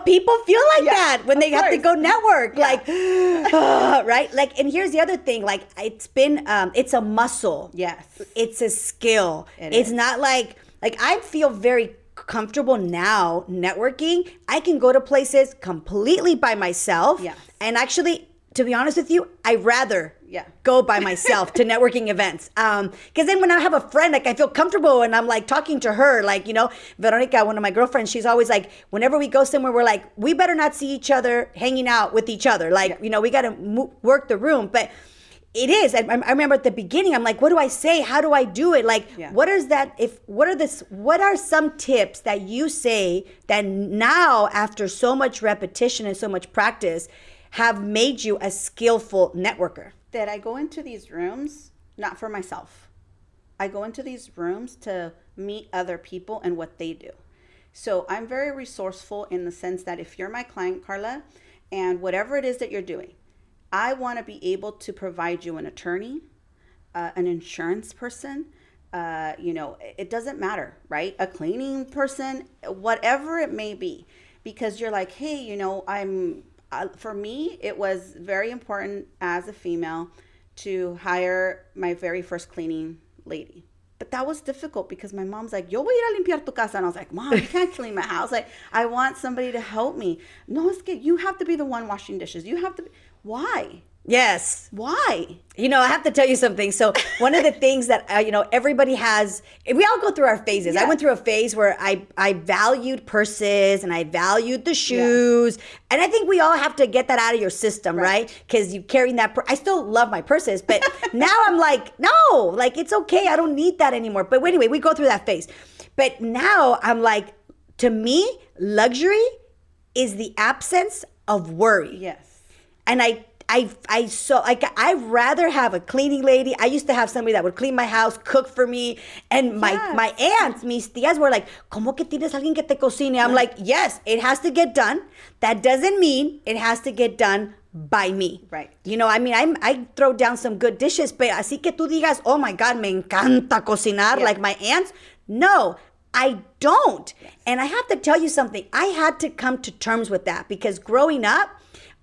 people feel like that when they have to go network, right? Like, and here's the other thing, like it's a muscle. Yes. It's a skill. It's not like I feel very comfortable now networking. I can go to places completely by myself. Yes. And actually, to be honest with you, I rather go by myself to networking events. Because then when I have a friend, like I feel comfortable and I'm like talking to her, like, Veronica, one of my girlfriends, she's always like, whenever we go somewhere, we're like, we better not see each other hanging out with each other. Like, we got to work the room. But it is. I remember at the beginning, I'm like, what do I say? How do I do it? Like, what are some tips that you say that now, after so much repetition and so much practice, have made you a skillful networker? That I go into these rooms, not for myself. I go into these rooms to meet other people and what they do. So I'm very resourceful in the sense that if you're my client, Karla, and whatever it is that you're doing, I want to be able to provide you an attorney, an insurance person, it doesn't matter, right? A cleaning person, whatever it may be, because you're like, hey, for me, it was very important as a female to hire my very first cleaning lady. But that was difficult because my mom's like, yo voy a ir a limpiar tu casa. And I was like, Mom, you can't clean my house. Like, I want somebody to help me. No, it's good. You have to be the one washing dishes. You have to be. Why? Yes. Why? I have to tell you something. So one of the things that, everybody has, we all go through our phases. I Yes. went through a phase where I valued purses and I valued the shoes. And I think we all have to get that out of your system, right? Because you carrying that, I still love my purses, but now I'm like, no, like it's okay. I don't need that anymore. But anyway, we go through that phase. But now I'm like, to me, luxury is the absence of worry. Yes. And I'd rather have a cleaning lady. I used to have somebody that would clean my house, cook for me. And my aunts, mis tías were like, ¿Cómo que tienes alguien que te cocine? I'm like, yes, it has to get done. That doesn't mean it has to get done by me. Right. I throw down some good dishes, but así que tú digas, oh my God, me encanta cocinar like my aunts. No, I don't. Yes. And I have to tell you something. I had to come to terms with that because growing up,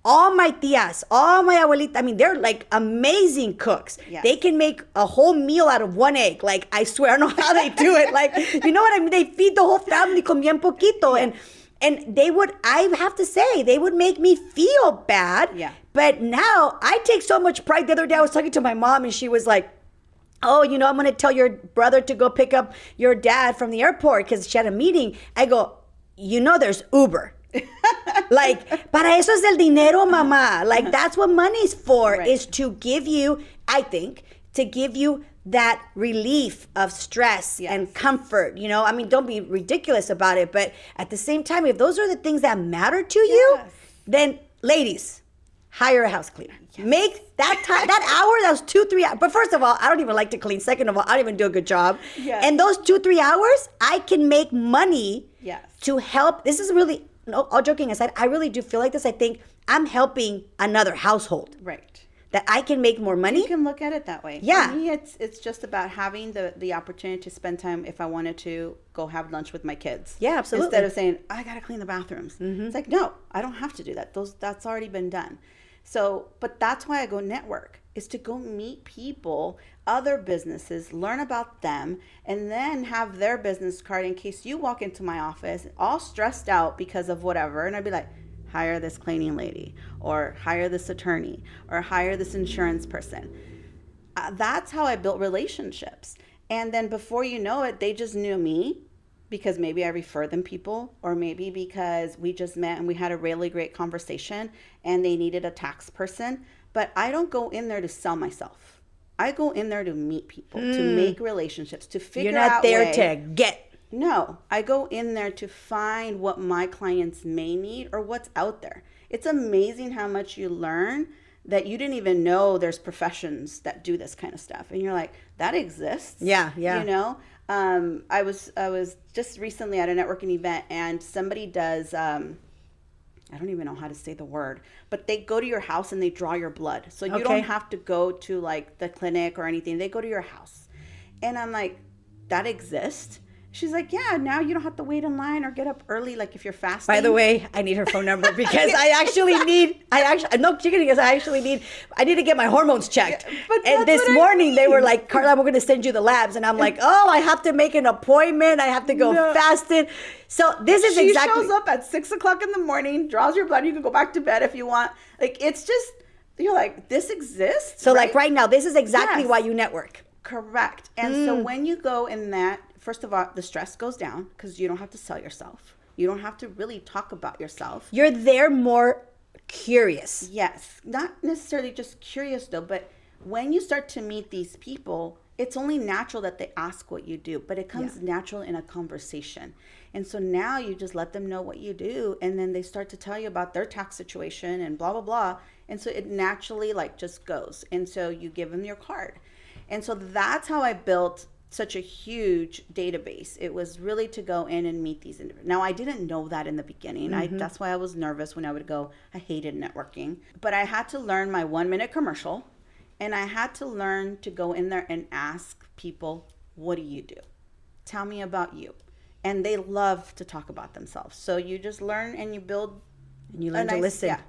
all my tias, all my abuelitas, they're like amazing cooks. Yes. They can make a whole meal out of one egg. Like, I swear, I don't know how they do it. Like, you know what I mean? They feed the whole family con bien poquito. Yeah. And they would, I have to say, they would make me feel bad. Yeah. But now I take so much pride. The other day I was talking to my mom and she was like, oh, I'm going to tell your brother to go pick up your dad from the airport because she had a meeting. I go, there's Uber. Like, para eso es el dinero, mamá. Like, that's what money's for, is to give you, I think, to give you that relief of stress and comfort. Don't be ridiculous about it. But at the same time, if those are the things that matter to you, then ladies, hire a house cleaner. Yes. Make that time, that hour, those 2-3 hours. But first of all, I don't even like to clean. Second of all, I don't even do a good job. Yes. And those 2-3 hours, I can make money to help. This is really, no, all joking aside, I really do feel like this. I think I'm helping another household. Right. That I can make more money. You can look at it that way. Yeah. For me, it's just about having the opportunity to spend time if I wanted to go have lunch with my kids. Yeah, absolutely. Instead of saying, I got to clean the bathrooms. Mm-hmm. It's like, no, I don't have to do that. That's already been done. So, but that's why I go network, is to go meet people, other businesses, learn about them, and then have their business card in case you walk into my office all stressed out because of whatever. And I'd be like, hire this cleaning lady, or hire this attorney, or hire this insurance person. That's how I built relationships. And then before you know it, they just knew me because maybe I referred them people, or maybe because we just met and we had a really great conversation and they needed a tax person. But I don't go in there to sell myself. I go in there to meet people, to make relationships, to figure out You're not there to get. No, I go in there to find what my clients may need or what's out there. It's amazing how much you learn that you didn't even know there's professions that do this kind of stuff. And you're like, that exists. Yeah. I was just recently at a networking event and somebody does, I don't even know how to say the word, but they go to your house and they draw your blood. So you don't have to go to like the clinic or anything. They go to your house. And I'm like, that exists? She's like, yeah, now you don't have to wait in line or get up early, like if you're fasting. By the way, I need her phone number because I need to get my hormones checked. And this morning they were like, Karla, we're going to send you the labs. And I'm like, oh, I have to make an appointment. I have to go fasting. So this is she shows up at 6:00 in the morning, draws your blood. You can go back to bed if you want. Like, it's just, you're like, this exists. So like right now, this is exactly why you network. Correct. And so when you go in that, first of all, the stress goes down because you don't have to sell yourself. You don't have to really talk about yourself. You're there more curious. Yes. Not necessarily just curious though, but when you start to meet these people, it's only natural that they ask what you do, but it comes natural in a conversation. And so now you just let them know what you do, and then they start to tell you about their tax situation and blah, blah, blah. And so it naturally like just goes. And so you give them your card. And so that's how I built such a huge database. It was really to go in and meet these individuals. Now, I didn't know that in the beginning. That's why I was nervous when I would go. I hated networking. But I had to learn my 1-minute commercial, and I had to learn to go in there and ask people, what do you do? Tell me about you. And they love to talk about themselves. So you just learn and you build. And you learn to listen. Yeah.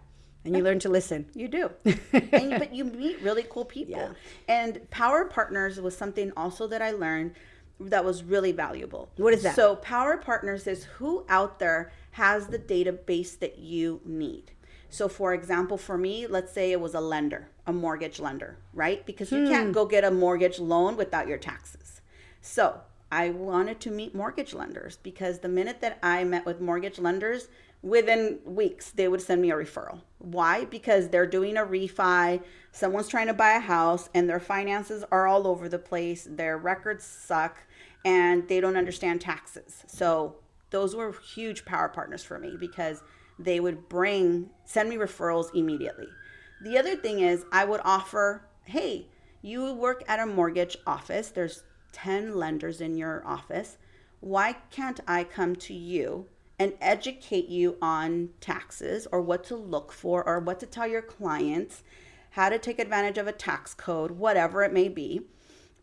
And you learn to listen. You do. But you meet really cool people. Yeah. And Power Partners was something also that I learned that was really valuable. What is that? So Power Partners is who out there has the database that you need. So for example, for me, let's say it was a lender, a mortgage lender, right? Because you can't go get a mortgage loan without your taxes. So I wanted to meet mortgage lenders because the minute that I met with mortgage lenders, within weeks, they would send me a referral. Why? Because they're doing a refi, someone's trying to buy a house, and their finances are all over the place. Their records suck, and they don't understand taxes. So those were huge power partners for me because they would send me referrals immediately. The other thing is I would offer, hey, you work at a mortgage office. There's 10 lenders in your office. Why can't I come to you and educate you on taxes or what to look for or what to tell your clients, how to take advantage of a tax code, whatever it may be,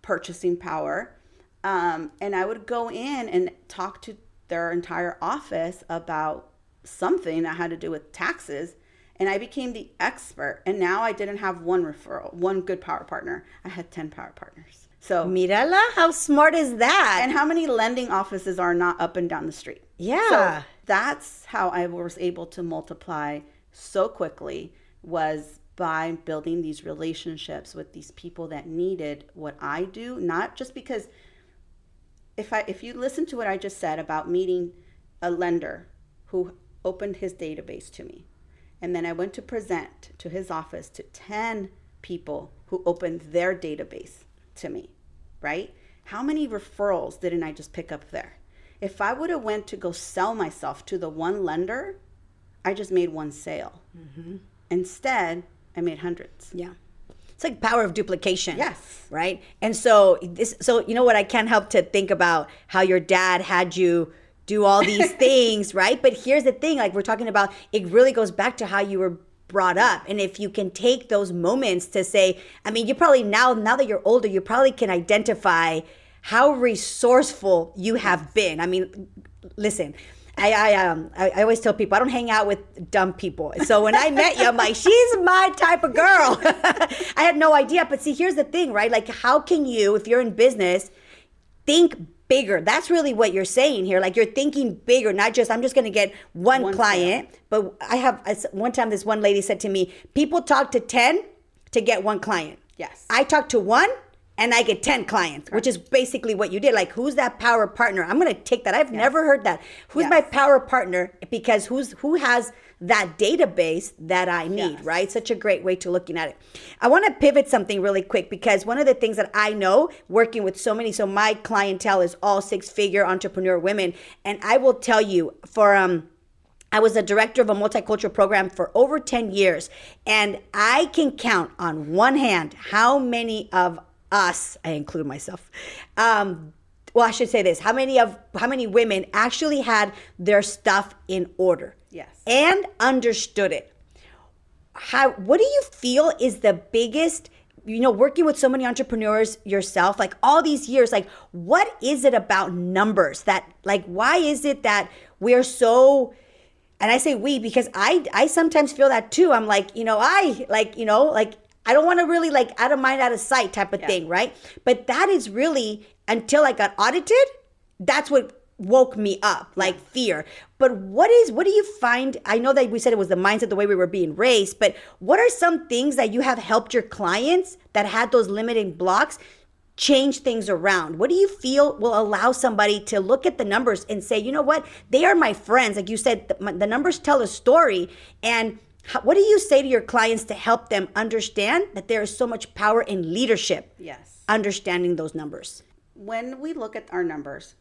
purchasing power. And I would go in and talk to their entire office about something that had to do with taxes. And I became the expert. And now I didn't have one referral, one good power partner. I had 10 power partners. So Mírala, how smart is that? And how many lending offices are not up and down the street? Yeah. So that's how I was able to multiply so quickly, was by building these relationships with these people that needed what I do. Not just because if you listen to what I just said about meeting a lender who opened his database to me, and then I went to present to his office to 10 people who opened their database to me, right? How many referrals didn't I just pick up there? If I would have went to go sell myself to the one lender, I just made one sale. Mm-hmm. Instead, I made hundreds. Yeah. It's like power of duplication. Yes. Right? And so you know what, I can't help to think about how your dad had you do all these things, right? But here's the thing, like we're talking about, it really goes back to how you were brought up. And if you can take those moments to say, I mean, you probably now that you're older, you probably can identify how resourceful you have been. I mean, listen, I always tell people I don't hang out with dumb people. So when I met you, I'm like, she's my type of girl. I had no idea. But see, here's the thing, right? Like, how can you, if you're in business, think bigger? That's really what you're saying here. Like, you're thinking bigger, not just, I'm just going to get one client. Sale. But one time this one lady said to me, people talk to 10 to get one client. Yes. I talk to one and I get 10 clients, which is basically what you did. Like, who's that power partner? I'm going to take that. I've never heard that. Who's my power partner? Because who has that database that I need, right? Such a great way to looking at it. I want to pivot something really quick, because one of the things that I know working with so my clientele is all 6-figure entrepreneur women. And I will tell you, I was a director of a multicultural program for over 10 years. And I can count on one hand how many of us, I include myself, I should say this, how many women actually had their stuff in order. Yes. And understood it. What do you feel is the biggest, working with so many entrepreneurs yourself, like all these years, like what is it about numbers that, like, why is it that we're so, and I say we because I sometimes feel that too. I'm like, I don't want to really like out of mind, out of sight type of thing, right? But that is really, until I got audited, that's what woke me up, like fear. But what do you find? I know that we said it was the mindset, the way we were being raised, but what are some things that you have helped your clients that had those limiting blocks change things around? What do you feel will allow somebody to look at the numbers and say, you know what, they are my friends? Like you said, the numbers tell a story. And what do you say to your clients to help them understand that there is so much power in leadership? Yes. Understanding those numbers. When we look at our numbers,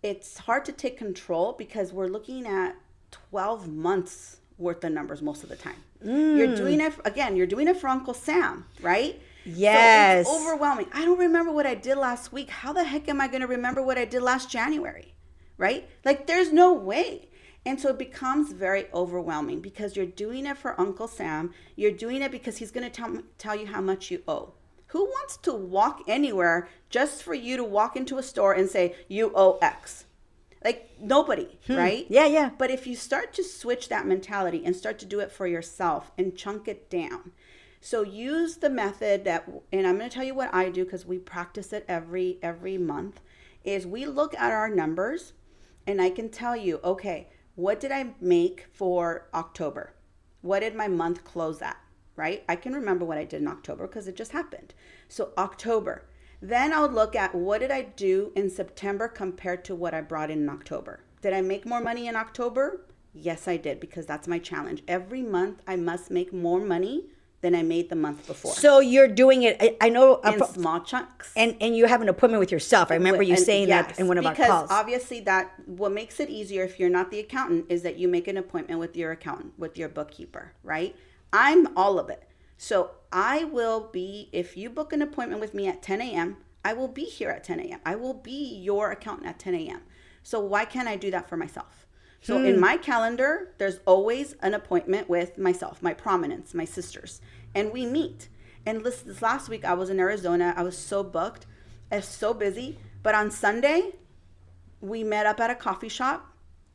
it's hard to take control because we're looking at 12 months worth of numbers most of the time. You're doing it for Uncle Sam, right? Yes. So it's overwhelming. I don't remember what I did last week. How the heck am I going to remember what I did last January, right? Like, there's no way. And so it becomes very overwhelming because you're doing it for Uncle Sam. You're doing it because he's going to tell you how much you owe. Who wants to walk anywhere just for you to walk into a store and say, you owe X? Like, nobody, right? Yeah. But if you start to switch that mentality and start to do it for yourself and chunk it down. So use the method that, and I'm going to tell you what I do because we practice it every month, is we look at our numbers and I can tell you, okay, what did I make for October? What did my month close at, right? I can remember what I did in October because it just happened. So October. Then I would look at what did I do in September compared to what I brought in October. Did I make more money in October? Yes, I did, because that's my challenge. Every month I must make more money than I made the month before. So you're doing it, I know. In small chunks. And you have an appointment with yourself. I remember you saying that in one of our calls. Because obviously what makes it easier if you're not the accountant is that you make an appointment with your accountant, with your bookkeeper, right? I'm all of it. So I will be, if you book an appointment with me at 10 a.m., I will be here at 10 a.m. I will be your accountant at 10 a.m. So why can't I do that for myself? So in my calendar, there's always an appointment with myself, my prominence, my sisters, and we meet. And this last week, I was in Arizona. I was so booked. I was so busy. But on Sunday, we met up at a coffee shop,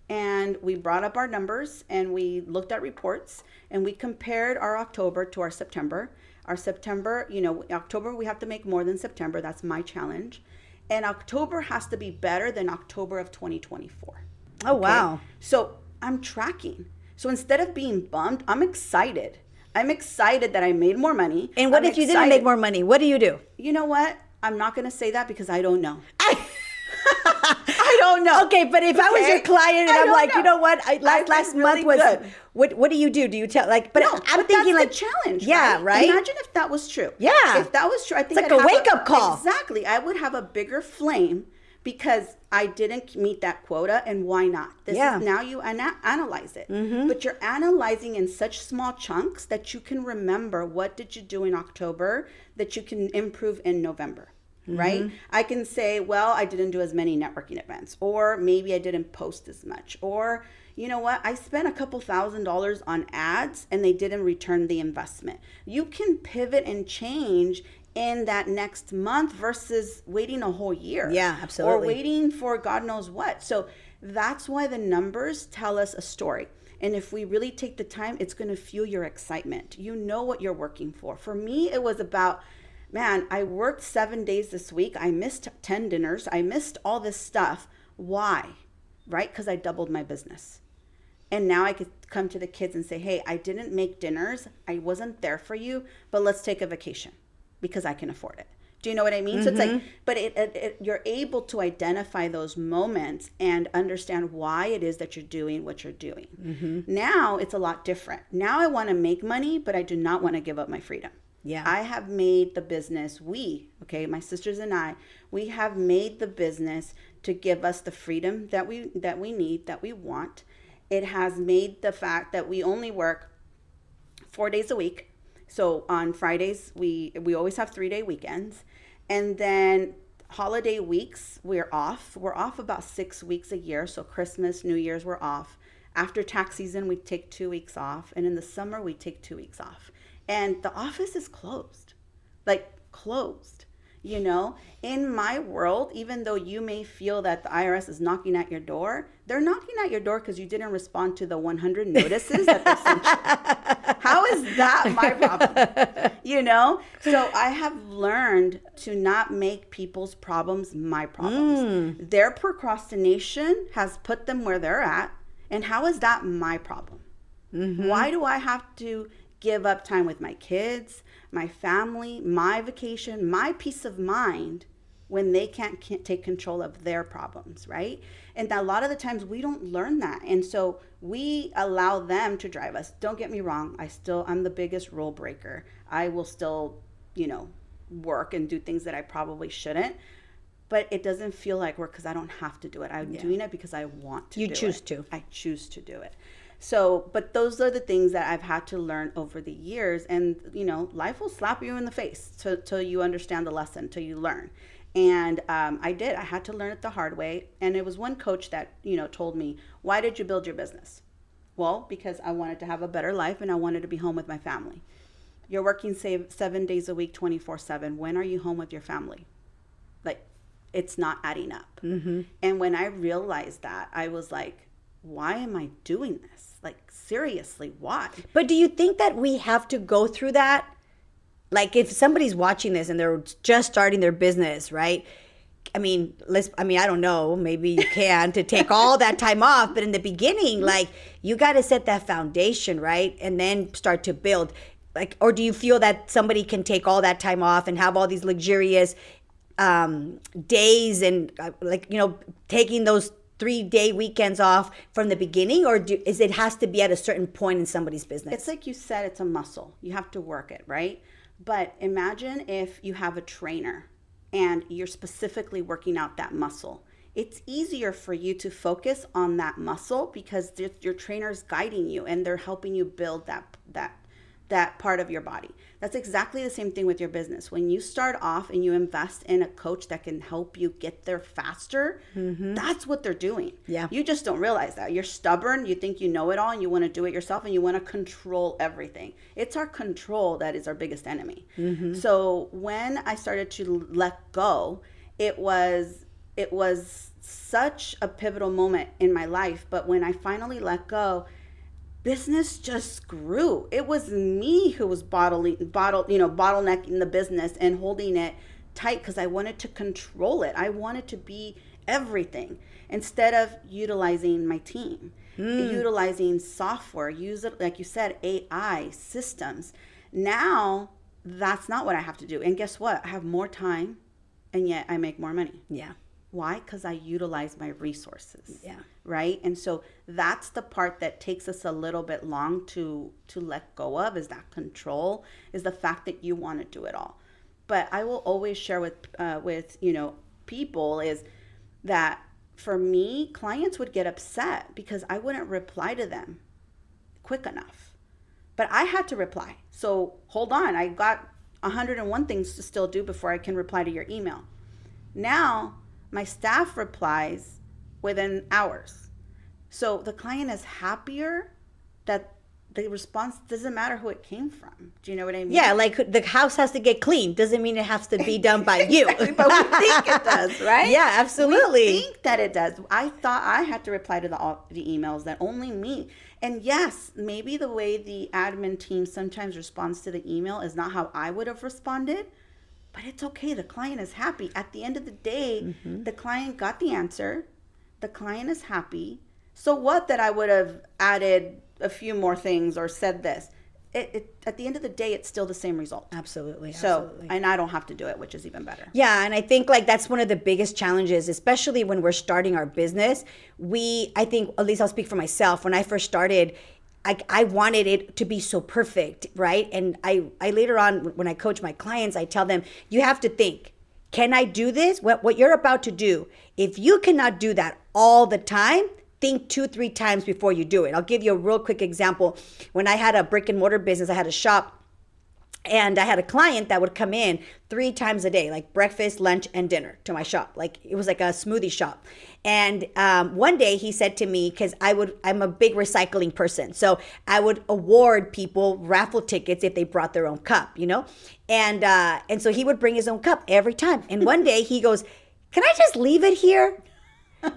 and we brought up our numbers, and we looked at reports, and we compared our October to our September. Our September, October, we have to make more than September. That's my challenge. And October has to be better than October of 2024. Oh, okay? Wow. So I'm tracking. So instead of being bummed, I'm excited. I'm excited that I made more money. And what if you didn't make more money? What do you do? You know what? I'm not going to say that because I don't know. I don't know. Okay, but if I was your client and I'm like, you know what? Last month was good. What do you do? Do you tell but no, I'm thinking that's like the challenge. Yeah, right? Imagine if that was true. Yeah. If that was true, I think it's like a wake-up call. Exactly. I would have a bigger flame because I didn't meet that quota, and why not? This is now you analyze it. Mm-hmm. But you're analyzing in such small chunks that you can remember what did you do in October that you can improve in November. Right? Mm-hmm. I can say, well, I didn't do as many networking events, or maybe I didn't post as much, or you know what? I spent a couple $1,000s on ads and they didn't return the investment. You can pivot and change in that next month versus waiting a whole year. Yeah, absolutely. Or waiting for God knows what. So that's why the numbers tell us a story. And if we really take the time, it's going to fuel your excitement. You know what you're working for. For me, it was about, man, I worked 7 days this week. I missed 10 dinners. I missed all this stuff. Why? Right? Because I doubled my business. And now I could come to the kids and say, hey, I didn't make dinners. I wasn't there for you, but let's take a vacation because I can afford it. Do you know what I mean? Mm-hmm. So it's like, but you're able to identify those moments and understand why it is that you're doing what you're doing. Mm-hmm. Now it's a lot different. Now I want to make money, but I do not want to give up my freedom. Yeah. I have made the business, my sisters and I, we have made the business to give us the freedom that we need, that we want. It has made the fact that we only work 4 days a week. So on Fridays, we always have 3-day weekends. And then holiday weeks, we're off. We're off about 6 weeks a year. So Christmas, New Year's, we're off. After tax season, we take 2 weeks off. And in the summer, we take 2 weeks off. And the office is closed, in my world, even though you may feel that the IRS is knocking at your door, they're knocking at your door because you didn't respond to the 100 notices that they sent you. How is that my problem? So I have learned to not make people's problems my problems. Their procrastination has put them where they're at. And how is that my problem? Mm-hmm. Why do I have to give up time with my kids, my family, my vacation, my peace of mind when they can't take control of their problems, right? And a lot of the times we don't learn that. And so we allow them to drive us. Don't get me wrong. I'm the biggest rule breaker. I will still, work and do things that I probably shouldn't. But it doesn't feel like work because I don't have to do it. I'm doing it because I want to do it. You choose to. I choose to do it. So, but those are the things that I've had to learn over the years. And, life will slap you in the face till you understand the lesson, till you learn. And I did. I had to learn it the hard way. And it was one coach that, told me, why did you build your business? Well, because I wanted to have a better life and I wanted to be home with my family. You're working 7 days a week, 24/7. When are you home with your family? It's not adding up. Mm-hmm. And when I realized that, I was like, why am I doing this? Seriously, why? But do you think that we have to go through that? If somebody's watching this and they're just starting their business, right? I don't know, maybe you can to take all that time off, but in the beginning, like, you got to set that foundation, right? And then start to build. Like, or do you feel that somebody can take all that time off and have all these luxurious days and taking those 3-day weekends off from the beginning, or is it has to be at a certain point in somebody's business? It's like you said, it's a muscle. You have to work it, right? But imagine if you have a trainer and you're specifically working out that muscle. It's easier for you to focus on that muscle because your trainer's guiding you and they're helping you build that part of your body. That's exactly the same thing with your business. When you start off and you invest in a coach that can help you get there faster, that's what they're doing. Yeah. You just don't realize that. You're stubborn, you think you know it all, and you want to do it yourself, and you want to control everything. It's our control that is our biggest enemy. So when I started to let go, it was such a pivotal moment in my life. But when I finally let go, business just grew. It was me who was bottlenecking the business and holding it tight because I wanted to control it. I wanted to be everything instead of utilizing my team, utilizing software, use it, like you said, AI systems. Now that's not what I have to do. And guess what? I have more time and yet I make more money. Yeah. Why? Because I utilize my resources. Yeah. Right? And so that's the part that takes us a little bit long to let go of, is that control, is the fact that you want to do it all. But I will always share with people is that for me, clients would get upset because I wouldn't reply to them quick enough. But I had to reply. So hold on, I got 101 things to still do before I can reply to your email. Now, my staff replies within hours. So the client is happier that the response doesn't matter who it came from. Do you know what I mean? Yeah, like the house has to get clean. Doesn't mean it has to be done by you. Exactly, but we think it does, right? Yeah, absolutely. We think that it does. I thought I had to reply to the emails that only me. And yes, maybe the way the admin team sometimes responds to the email is not how I would have responded. But it's okay. The client is happy. At the end of the day, the client got the answer. The client is happy. So what that I would have added a few more things or said this? At the end of the day, it's still the same result. Absolutely. So, and I don't have to do it, which is even better. Yeah, and I think like that's one of the biggest challenges, especially when we're starting our business. I think, at least I'll speak for myself, when I first started, I wanted it to be so perfect, right? And I later on, when I coach my clients, I tell them, you have to think, can I do this? What you're about to do, if you cannot do that all the time, think 2-3 times before you do it. I'll give you a real quick example. When I had a brick and mortar business, I had a shop. And I had a client that would come in 3 times a day, like breakfast, lunch, and dinner to my shop. Like it was like a smoothie shop. And one day he said to me, because I'm a big recycling person, so I would award people raffle tickets if they brought their own cup, And so he would bring his own cup every time. And one day he goes, "Can I just leave it here?"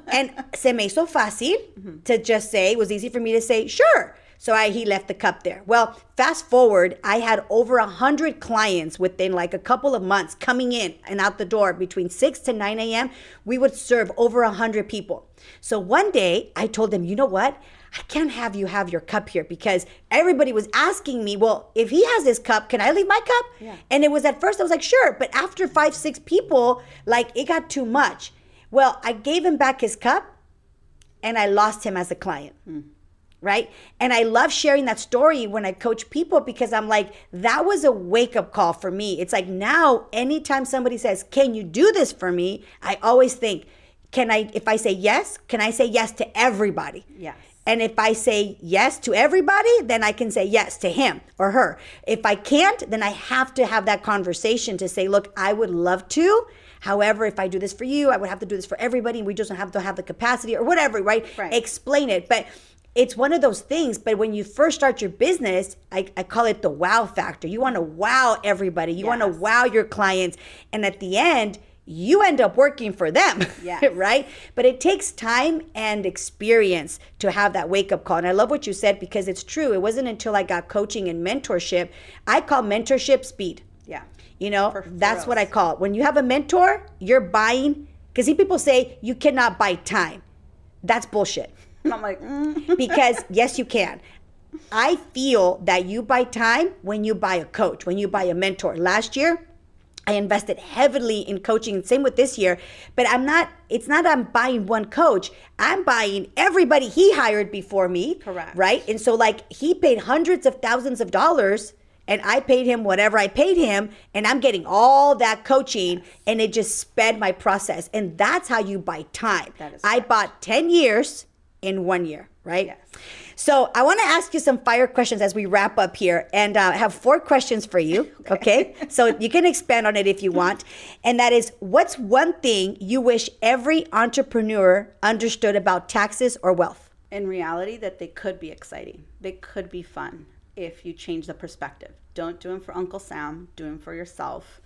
And se me hizo fácil to just say. It was easy for me to say, "Sure." So he left the cup there. Well, fast forward, I had over 100 clients within like a couple of months coming in and out the door between 6 to 9 a.m. We would serve over 100 people. So one day I told them, you know what? I can't have you have your cup here because everybody was asking me, well, if he has his cup, can I leave my cup? Yeah. And it was at first, I was like, sure. But after 5-6 people, like it got too much. Well, I gave him back his cup and I lost him as a client. Right? And I love sharing that story when I coach people because I'm like, that was a wake-up call for me. It's like now, anytime somebody says, can you do this for me? I always think, if I say yes, can I say yes to everybody? Yes. And if I say yes to everybody, then I can say yes to him or her. If I can't, then I have to have that conversation to say, look, I would love to. However, if I do this for you, I would have to do this for everybody. And we just don't have to have the capacity or whatever, right? Explain it. But it's one of those things. But when you first start your business, I call it the wow factor. You want to wow everybody. You want to wow your clients. And at the end, you end up working for them, right? But it takes time and experience to have that wake-up call. And I love what you said because it's true. It wasn't until I got coaching and mentorship. I call mentorship speed. Yeah. That's what I call it. When you have a mentor, you're buying Because see, people say you cannot buy time. That's bullshit. And I'm like, Because yes, you can. I feel that you buy time when you buy a coach, when you buy a mentor. Last year, I invested heavily in coaching, same with this year, but it's not I'm buying one coach, I'm buying everybody he hired before me. Correct. Right? And so like he paid hundreds of thousands of dollars and I paid him whatever I paid him and I'm getting all that coaching and it just sped my process. And that's how you buy time. That is I correct. bought 10 years in 1 year, right? Yes. So I want to ask you some fire questions as we wrap up here, and I have 4 questions for you. Okay. So you can expand on it if you want, and that is, what's one thing you wish every entrepreneur understood about taxes or wealth? In reality, that they could be exciting. They could be fun if you change the perspective. Don't do them for Uncle Sam. Do them for yourself.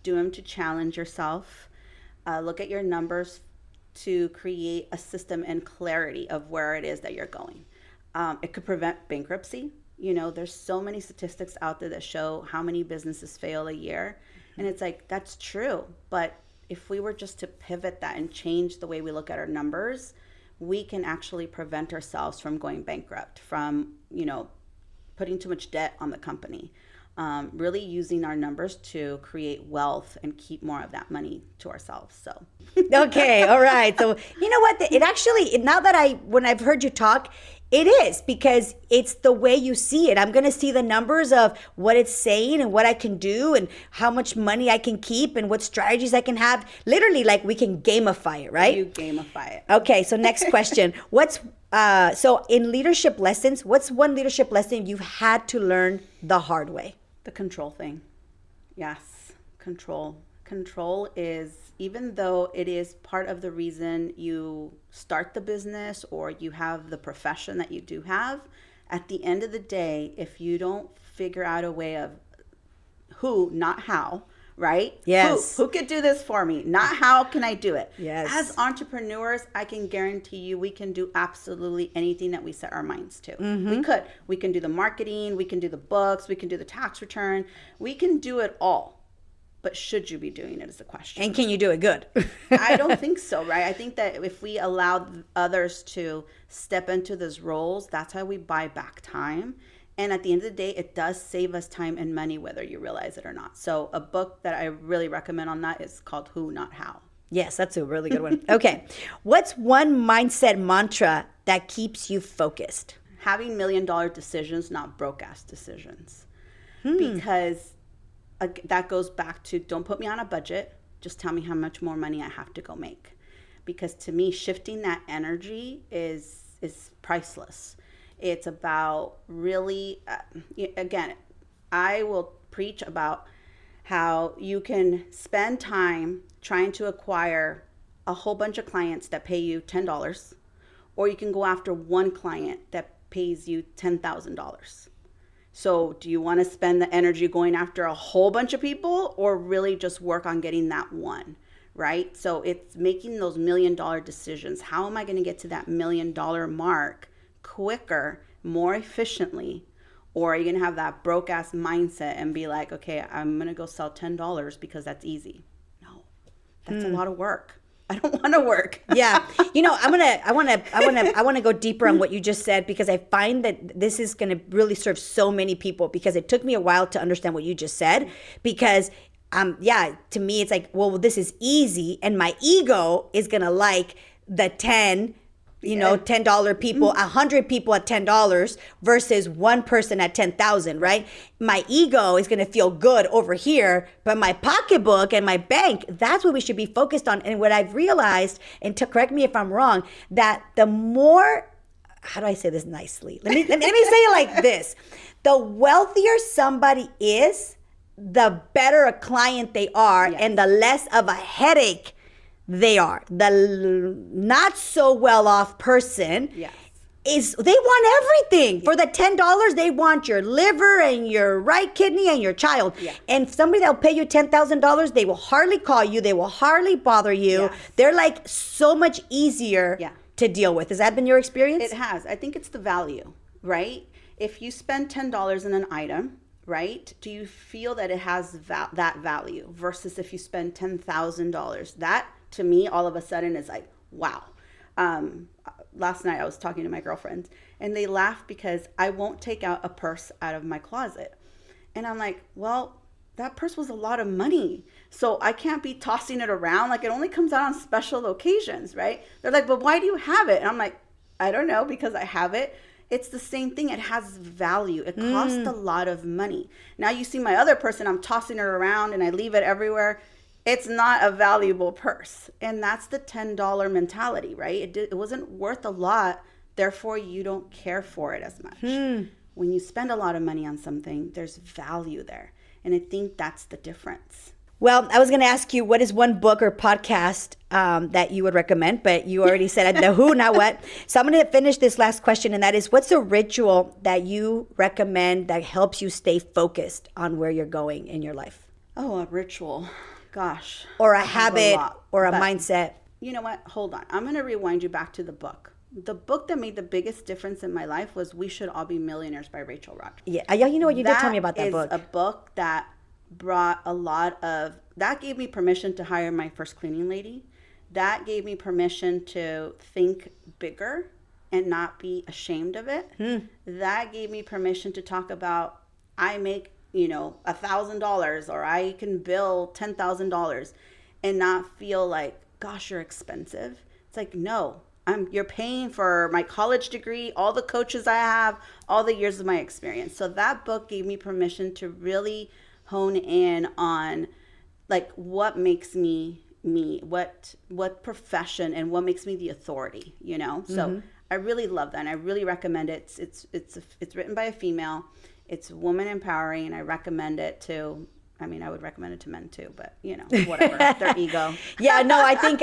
Do them to challenge yourself. Look at your numbers to create a system and clarity of where it is that you're going. It could prevent bankruptcy. You know, there's so many statistics out there that show how many businesses fail a year. And it's like, that's true. But if we were just to pivot that and change the way we look at our numbers, we can actually prevent ourselves from going bankrupt, from, you know, putting too much debt on the company. Really using our numbers to create wealth and keep more of that money to ourselves. So, Okay, all right. So you know what? It actually, now that when I've heard you talk, it is, because it's the way you see it. I'm going to see the numbers of what it's saying and what I can do and how much money I can keep and what strategies I can have. Literally, like, we can gamify it, right? you gamify it. Okay, so next question. So in leadership lessons, what's one leadership lesson you've had to learn the hard way? The control thing. Yes, control. Control is, even though it is part of the reason you start the business or you have the profession that you do have, at the end of the day, if you don't figure out a way of who, not how, right? Yes. Who could do this for me? Not how can I do it? Yes. As entrepreneurs, I can guarantee you we can do absolutely anything that we set our minds to. We could. We can do the marketing, we can do the books, we can do the tax return. We can do it all. But should you be doing it is the question. And can you do it good? I don't think so, right? I think that if we allow others to step into those roles, that's how we buy back time. And at the end of the day, it does save us time and money, whether you realize it or not. So a book that I really recommend on that is called Who, Not How. Yes, that's a really good one. Okay. What's one mindset mantra that keeps you focused? Having $1 million decisions, not broke-ass decisions. Because that goes back to, don't put me on a budget. Just tell me how much more money I have to go make. Because to me, shifting that energy is priceless. It's about really, again, I will preach about how you can spend time trying to acquire a whole bunch of clients that pay you $10, or you can go after one client that pays you $10,000. So do you want to spend the energy going after a whole bunch of people, or really just work on getting that one, right? So it's making those $1 million decisions. How am I going to get to that $1 million mark quicker, more efficiently? Or are you going to have that broke ass mindset and be like, okay, I'm going to go sell $10 because that's easy? No, that's a lot of work. I don't want to work. Yeah. You know, I want to go deeper on what you just said, because I find that this is going to really serve so many people, because it took me a while to understand what you just said, because to me, it's like, well, this is easy. And my ego is going to like the $10 people, 100 people at $10 versus one person at 10,000, right? My ego is going to feel good over here, but my pocketbook and my bank, that's what we should be focused on. And what I've realized, and to correct me if I'm wrong, that the more, how do I say this nicely? Let me say it like this. The wealthier somebody is, the better a client they are, Yes. and the less of a headache they are. The not so well off person, Yes. they want everything. For the $10, they want your liver and your right kidney and your child. Yeah. And somebody that'll pay you $10,000, they will hardly call you. They will hardly bother you. Yes. They're like so much easier to deal with. Has that been your experience? It has. I think it's the value, right? If you spend $10 in an item, right? Do you feel that it has that value versus if you spend $10,000? That to me all of a sudden is like, wow. Last night I was talking to my girlfriends and they laugh because I won't take out a purse out of my closet. And I'm like, well, that purse was a lot of money. So I can't be tossing it around. Like, it only comes out on special occasions, right? They're like, but why do you have it? And I'm like, I don't know, because I have it. It's the same thing. It has value. It costs a lot of money. Now you see my other purse and I'm tossing it around and I leave it everywhere. It's not a valuable purse. And that's the $10 mentality, right? It wasn't worth a lot. Therefore, you don't care for it as much. When you spend a lot of money on something, there's value there. And I think that's the difference. Well, I was going to ask you, what is one book or podcast that you would recommend? But you already said the who, not what. So I'm going to finish this last question, and that is, what's a ritual that you recommend that helps you stay focused on where you're going in your life? Oh, a ritual. Gosh. Or a habit or a mindset. You know what? Hold on. I'm going to rewind you back to the book. The book that made the biggest difference in my life was We Should All Be Millionaires by Rachel Rodgers. Yeah, you know what? You did tell me about that book. That is a book that brought a lot of, that gave me permission to hire my first cleaning lady. That gave me permission to think bigger and not be ashamed of it. That gave me permission to talk about, I make, $1,000 or I can bill $10,000 and not feel like, gosh, you're expensive. It's like, no, you're paying for my college degree, all the coaches I have, all the years of my experience. So that book gave me permission to really hone in on like what makes me me, what profession and what makes me the authority, So I really love that and I really recommend it. It's written by a female. It's woman empowering and I recommend it to, I would recommend it to men too, but whatever, their ego. Yeah, no, I think,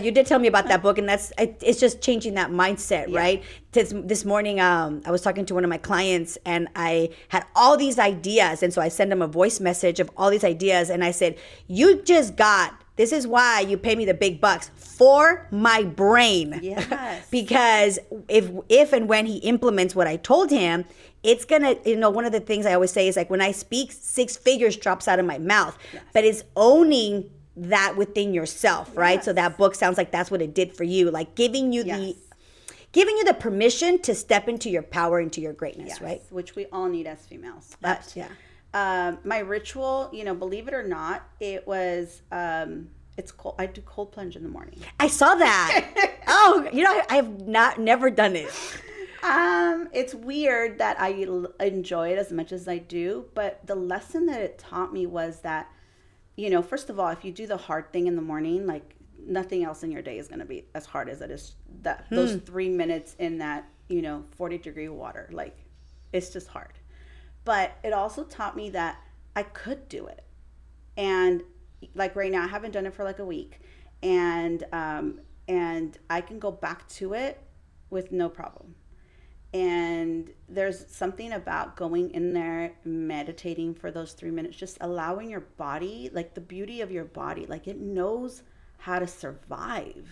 you did tell me about that book, and it's just changing that mindset, right? This morning, I was talking to one of my clients, and I had all these ideas, and so I sent him a voice message of all these ideas, and I said, this is why you pay me the big bucks, for my brain. Yes. Because if and when he implements what I told him, it's gonna, one of the things I always say is like, when I speak, 6 figures drops out of my mouth. Yes. But it's owning that within yourself, right? Yes. So that book sounds like that's what it did for you, like giving you the permission to step into your power, into your greatness, right? Which we all need as females. But, my ritual, believe it or not, it was, it's cold. I do cold plunge in the morning. I saw that. I have never done it. It's weird that I enjoy it as much as I do, but the lesson that it taught me was that, first of all, if you do the hard thing in the morning, like nothing else in your day is going to be as hard as it is those 3 minutes in that, 40-degree water. Like, it's just hard. But it also taught me that I could do it. And like right now, I haven't done it for like a week. And I can go back to it with no problem. And there's something about going in there, meditating for those 3 minutes, just allowing your body, like the beauty of your body, like it knows how to survive.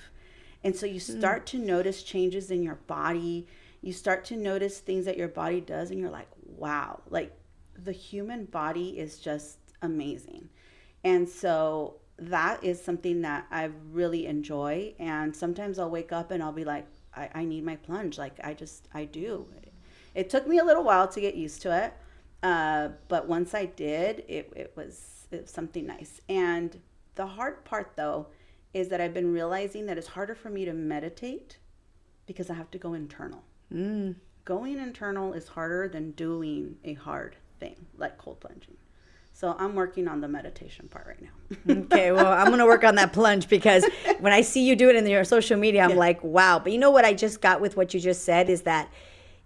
And so you start to notice changes in your body. You start to notice things that your body does and you're like, wow, like the human body is just amazing. And so that is something that I really enjoy. And sometimes I'll wake up and I'll be like, I need my plunge. Like I do. It took me a little while to get used to it. But once I did, it was something nice. And the hard part though, is that I've been realizing that it's harder for me to meditate because I have to go internal. Going internal is harder than doing a hard thing like cold plunging. So I'm working on the meditation part right now. Okay, well, I'm going to work on that plunge because when I see you do it in your social media, I'm like, wow. But you know what I just got with what you just said is that,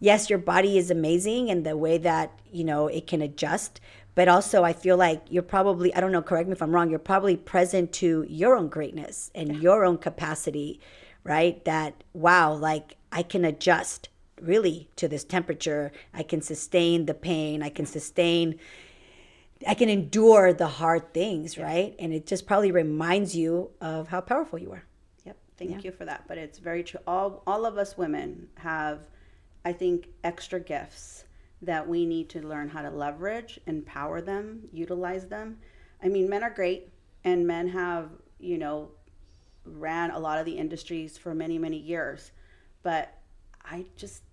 yes, your body is amazing and the way that, it can adjust. But also I feel like you're probably, I don't know, correct me if I'm wrong, you're probably present to your own greatness and your own capacity, right? That, wow, like I can adjust really to this temperature. I can sustain the pain. I can endure the hard things, right? And it just probably reminds you of how powerful you are. Yep. Thank you for that. But it's very true. All of us women have, I think, extra gifts that we need to learn how to leverage, empower them, utilize them. I mean, men are great and men have, ran a lot of the industries for many, many years. But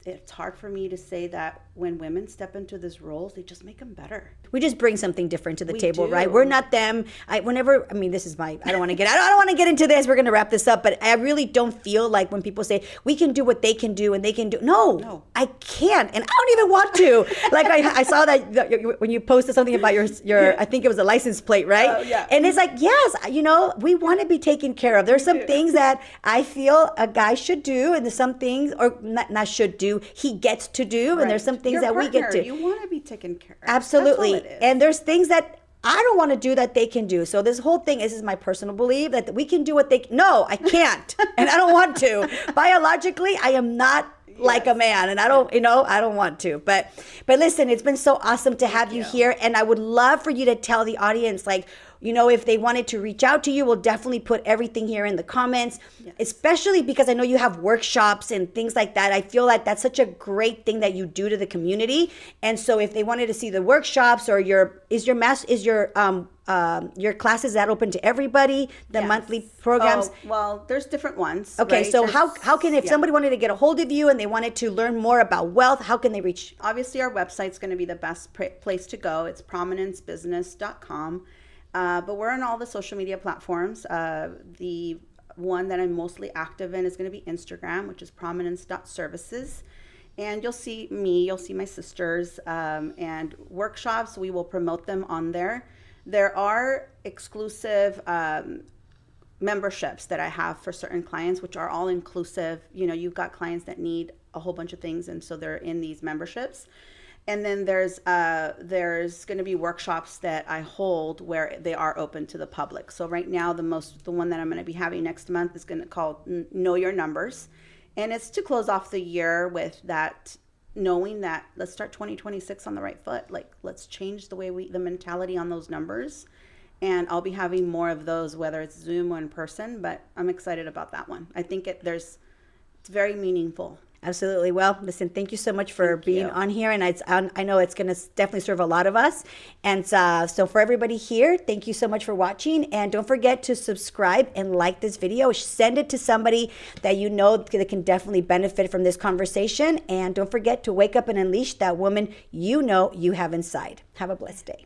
it's hard for me to say that when women step into these roles, they just make them better. We just bring something different to the table, do. right? We're not them. I don't want to get into this. We're going to wrap this up, but I really don't feel like when people say we can do what they can do and they can do. No. I can't. And I don't even want to. Like I saw that when you posted something about your I think it was a license plate, right? Oh, yeah. And it's like, yes, we want to be taken care of. There's some things that I feel a guy should do, and there's some things, or not should do, he gets to do, and there's some things that we get to. You want to be taken care of. Absolutely. And there's things that I don't want to do that they can do. So this whole thing is my personal belief that we can do what no, I can't. And I don't want to. Biologically, I am not like a man, and I don't want to. But listen, it's been so awesome to have you here, and I would love for you to tell the audience, like, if they wanted to reach out to you, we'll definitely put everything here in the comments, especially because I know you have workshops and things like that. I feel like that's such a great thing that you do to the community. And so if they wanted to see the workshops or your classes that open to everybody, the monthly programs? Oh, well, there's different ones. Okay, right? so how can, if somebody wanted to get a hold of you and they wanted to learn more about wealth, how can they reach? Obviously, our website's going to be the best place to go. It's prominencebusiness.com. But we're on all the social media platforms. The one that I'm mostly active in is going to be Instagram, which is prominence.services. And you'll see me, you'll see my sisters, and workshops. We will promote them on there. There are exclusive memberships that I have for certain clients, which are all inclusive. You've got clients that need a whole bunch of things, and so they're in these memberships. And then there's going to be workshops that I hold where they are open to the public. So right now, the one that I'm going to be having next month is going to call Know Your Numbers, and it's to close off the year with that, knowing that let's start 2026 on the right foot. Like, let's change the mentality on those numbers. And I'll be having more of those, whether it's Zoom or in person. But I'm excited about that one. I think it's very meaningful. Absolutely. Well, listen, thank you so much for being on here. And I know it's going to definitely serve a lot of us. And so for everybody here, thank you so much for watching. And don't forget to subscribe and like this video. Send it to somebody that you know that can definitely benefit from this conversation. And don't forget to wake up and unleash that woman you know you have inside. Have a blessed day.